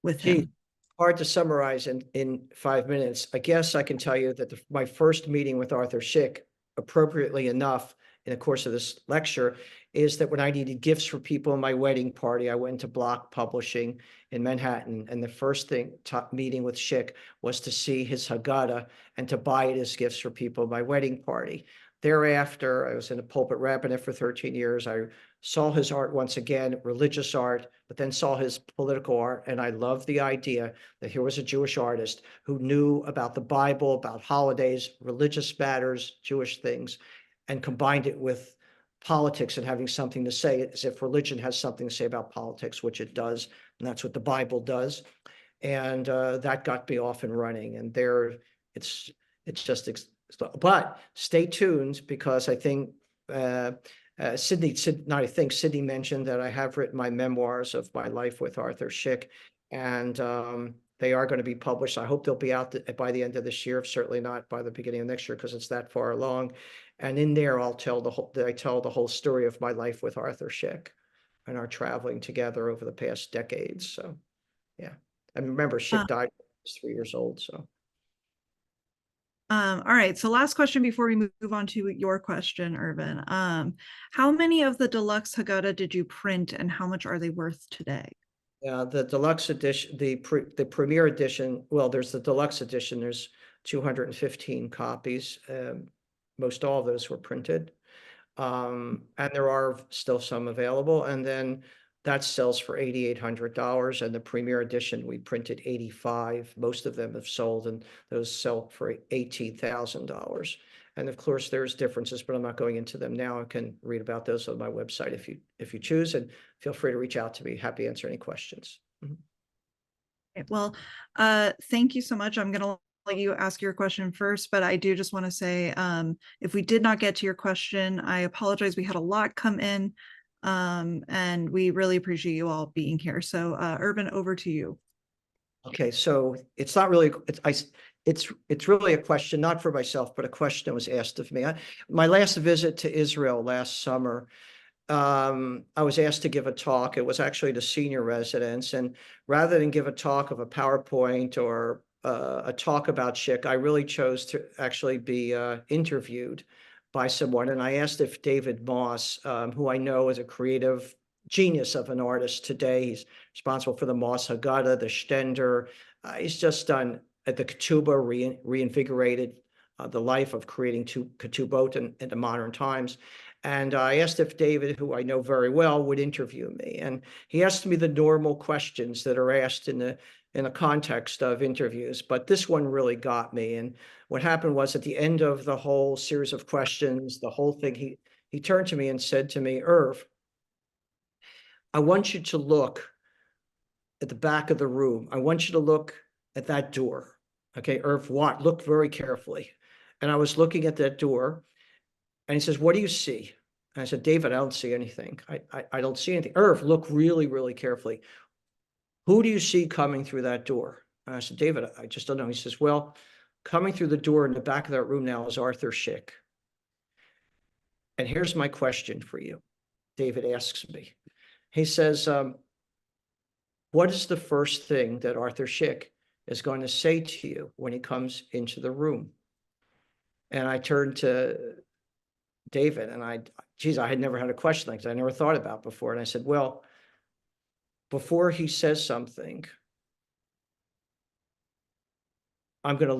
with Gee, him? hard to summarize in 5 minutes. I guess I can tell you that my first meeting with Arthur Szyk, appropriately enough, in the course of this lecture is that when I needed gifts for people in my wedding party, I went to Block Publishing in Manhattan, and the first meeting with Szyk was to see his Haggadah and to buy it as gifts for people in my wedding party. Thereafter, I was in a pulpit rabbinate for 13 years. I saw his art once again, religious art, but then saw his political art. And I loved the idea that here was a Jewish artist who knew about the Bible, about holidays, religious matters, Jewish things, and combined it with politics and having something to say, as if religion has something to say about politics, which it does. And that's what the Bible does. And that got me off and running. And there, it's just, but stay tuned, because I think Sydney mentioned that I have written my memoirs of my life with Arthur Szyk, and they are going to be published. I hope they'll be out by the end of this year, certainly not by the beginning of next year, because it's that far along. And in there, I tell the whole story of my life with Arthur Szyk and our traveling together over the past decades. So, yeah. And remember, Szyk died when he was 3 years old. So. All right. So last question before we move on to your question, Irvin. How many of the deluxe Haggadah did you print, and how much are they worth today? Yeah, the deluxe edition, the premier edition. Well, there's the deluxe edition. There's 215 copies. Most all of those were printed, and there are still some available. And then that sells for $8,800. And the premier edition, we printed 85. Most of them have sold, and those sell for $18,000. And of course, there's differences, but I'm not going into them now. I can read about those on my website if you choose, and feel free to reach out to me. Happy to answer any questions. Okay, well, thank you so much. I'm going to let you ask your question first, but I do just want to say, if we did not get to your question, I apologize. We had a lot come in, and we really appreciate you all being here. So, Irvin, over to you. Okay, so it's not really, it's really a question, not for myself, but a question that was asked of me. My last visit to Israel last summer, I was asked to give a talk. It was actually the senior residents, and rather than give a talk of a PowerPoint or a talk about Szyk, I really chose to actually be interviewed by someone. And I asked if David Moss, who I know is a creative genius of an artist today, he's responsible for the Moss Haggadah, the Stender. He's just done at the Ketubah, reinvigorated the life of creating Ketubot in the modern times. And I asked if David, who I know very well, would interview me. And he asked me the normal questions that are asked in the context of interviews. But this one really got me. And what happened was, at the end of the whole series of questions, the whole thing, he turned to me and said to me, "Irv, I want you to look at the back of the room. I want you to look at that door." Okay, Irv, what? Look very carefully. And I was looking at that door, and he says, "What do you see?" And I said, "David, I don't see anything. I don't see anything." "Irv, look really, really carefully. Who do you see coming through that door?" And I said, "David, I just don't know." He says, "Well, coming through the door in the back of that room now is Arthur Szyk. And here's my question for you." David asks me. He says, "What is the first thing that Arthur Szyk is going to say to you when he comes into the room?" And I turned to David, and I had never had a question like that. I never thought about before. And I said, "Well, before he says something, we're going to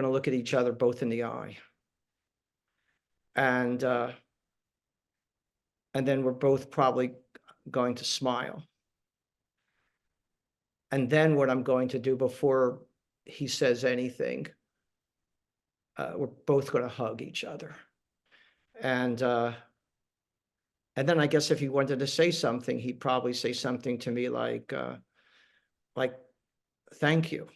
look at each other both in the eye. And then we're both probably going to smile. And then what I'm going to do before he says anything, we're both going to hug each other. And then I guess if he wanted to say something, he'd probably say something to me like, thank you."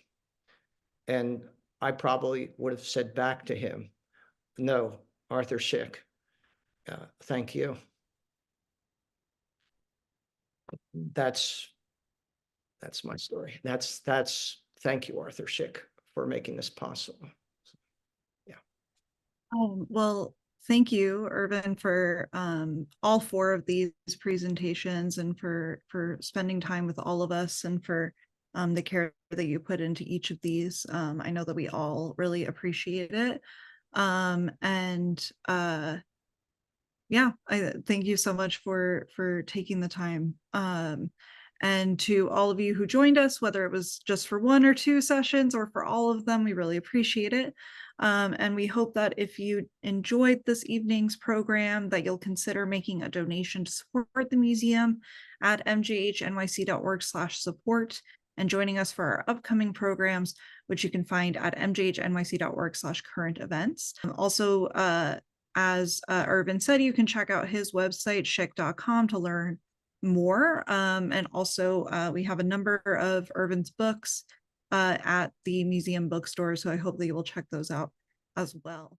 And I probably would have said back to him, "No, Arthur Szyk, thank you." That's my story. That's thank you, Arthur Szyk, for making this possible. Yeah. Well, thank you, Irvin, for all four of these presentations, and for spending time with all of us, and for the care that you put into each of these. I know that we all really appreciate it. And Yeah, I thank you so much for taking the time. And to all of you who joined us, whether it was just for 1 or 2 sessions or for all of them, we really appreciate it. And we hope that if you enjoyed this evening's program, that you'll consider making a donation to support the museum at mjhnyc.org/support and joining us for our upcoming programs, which you can find at mjhnyc.org/current events. Also, as Irvin said, you can check out his website, szyk.com, to learn more. And also, we have a number of Irvin's books at the museum bookstore, so I hope that you will check those out as well.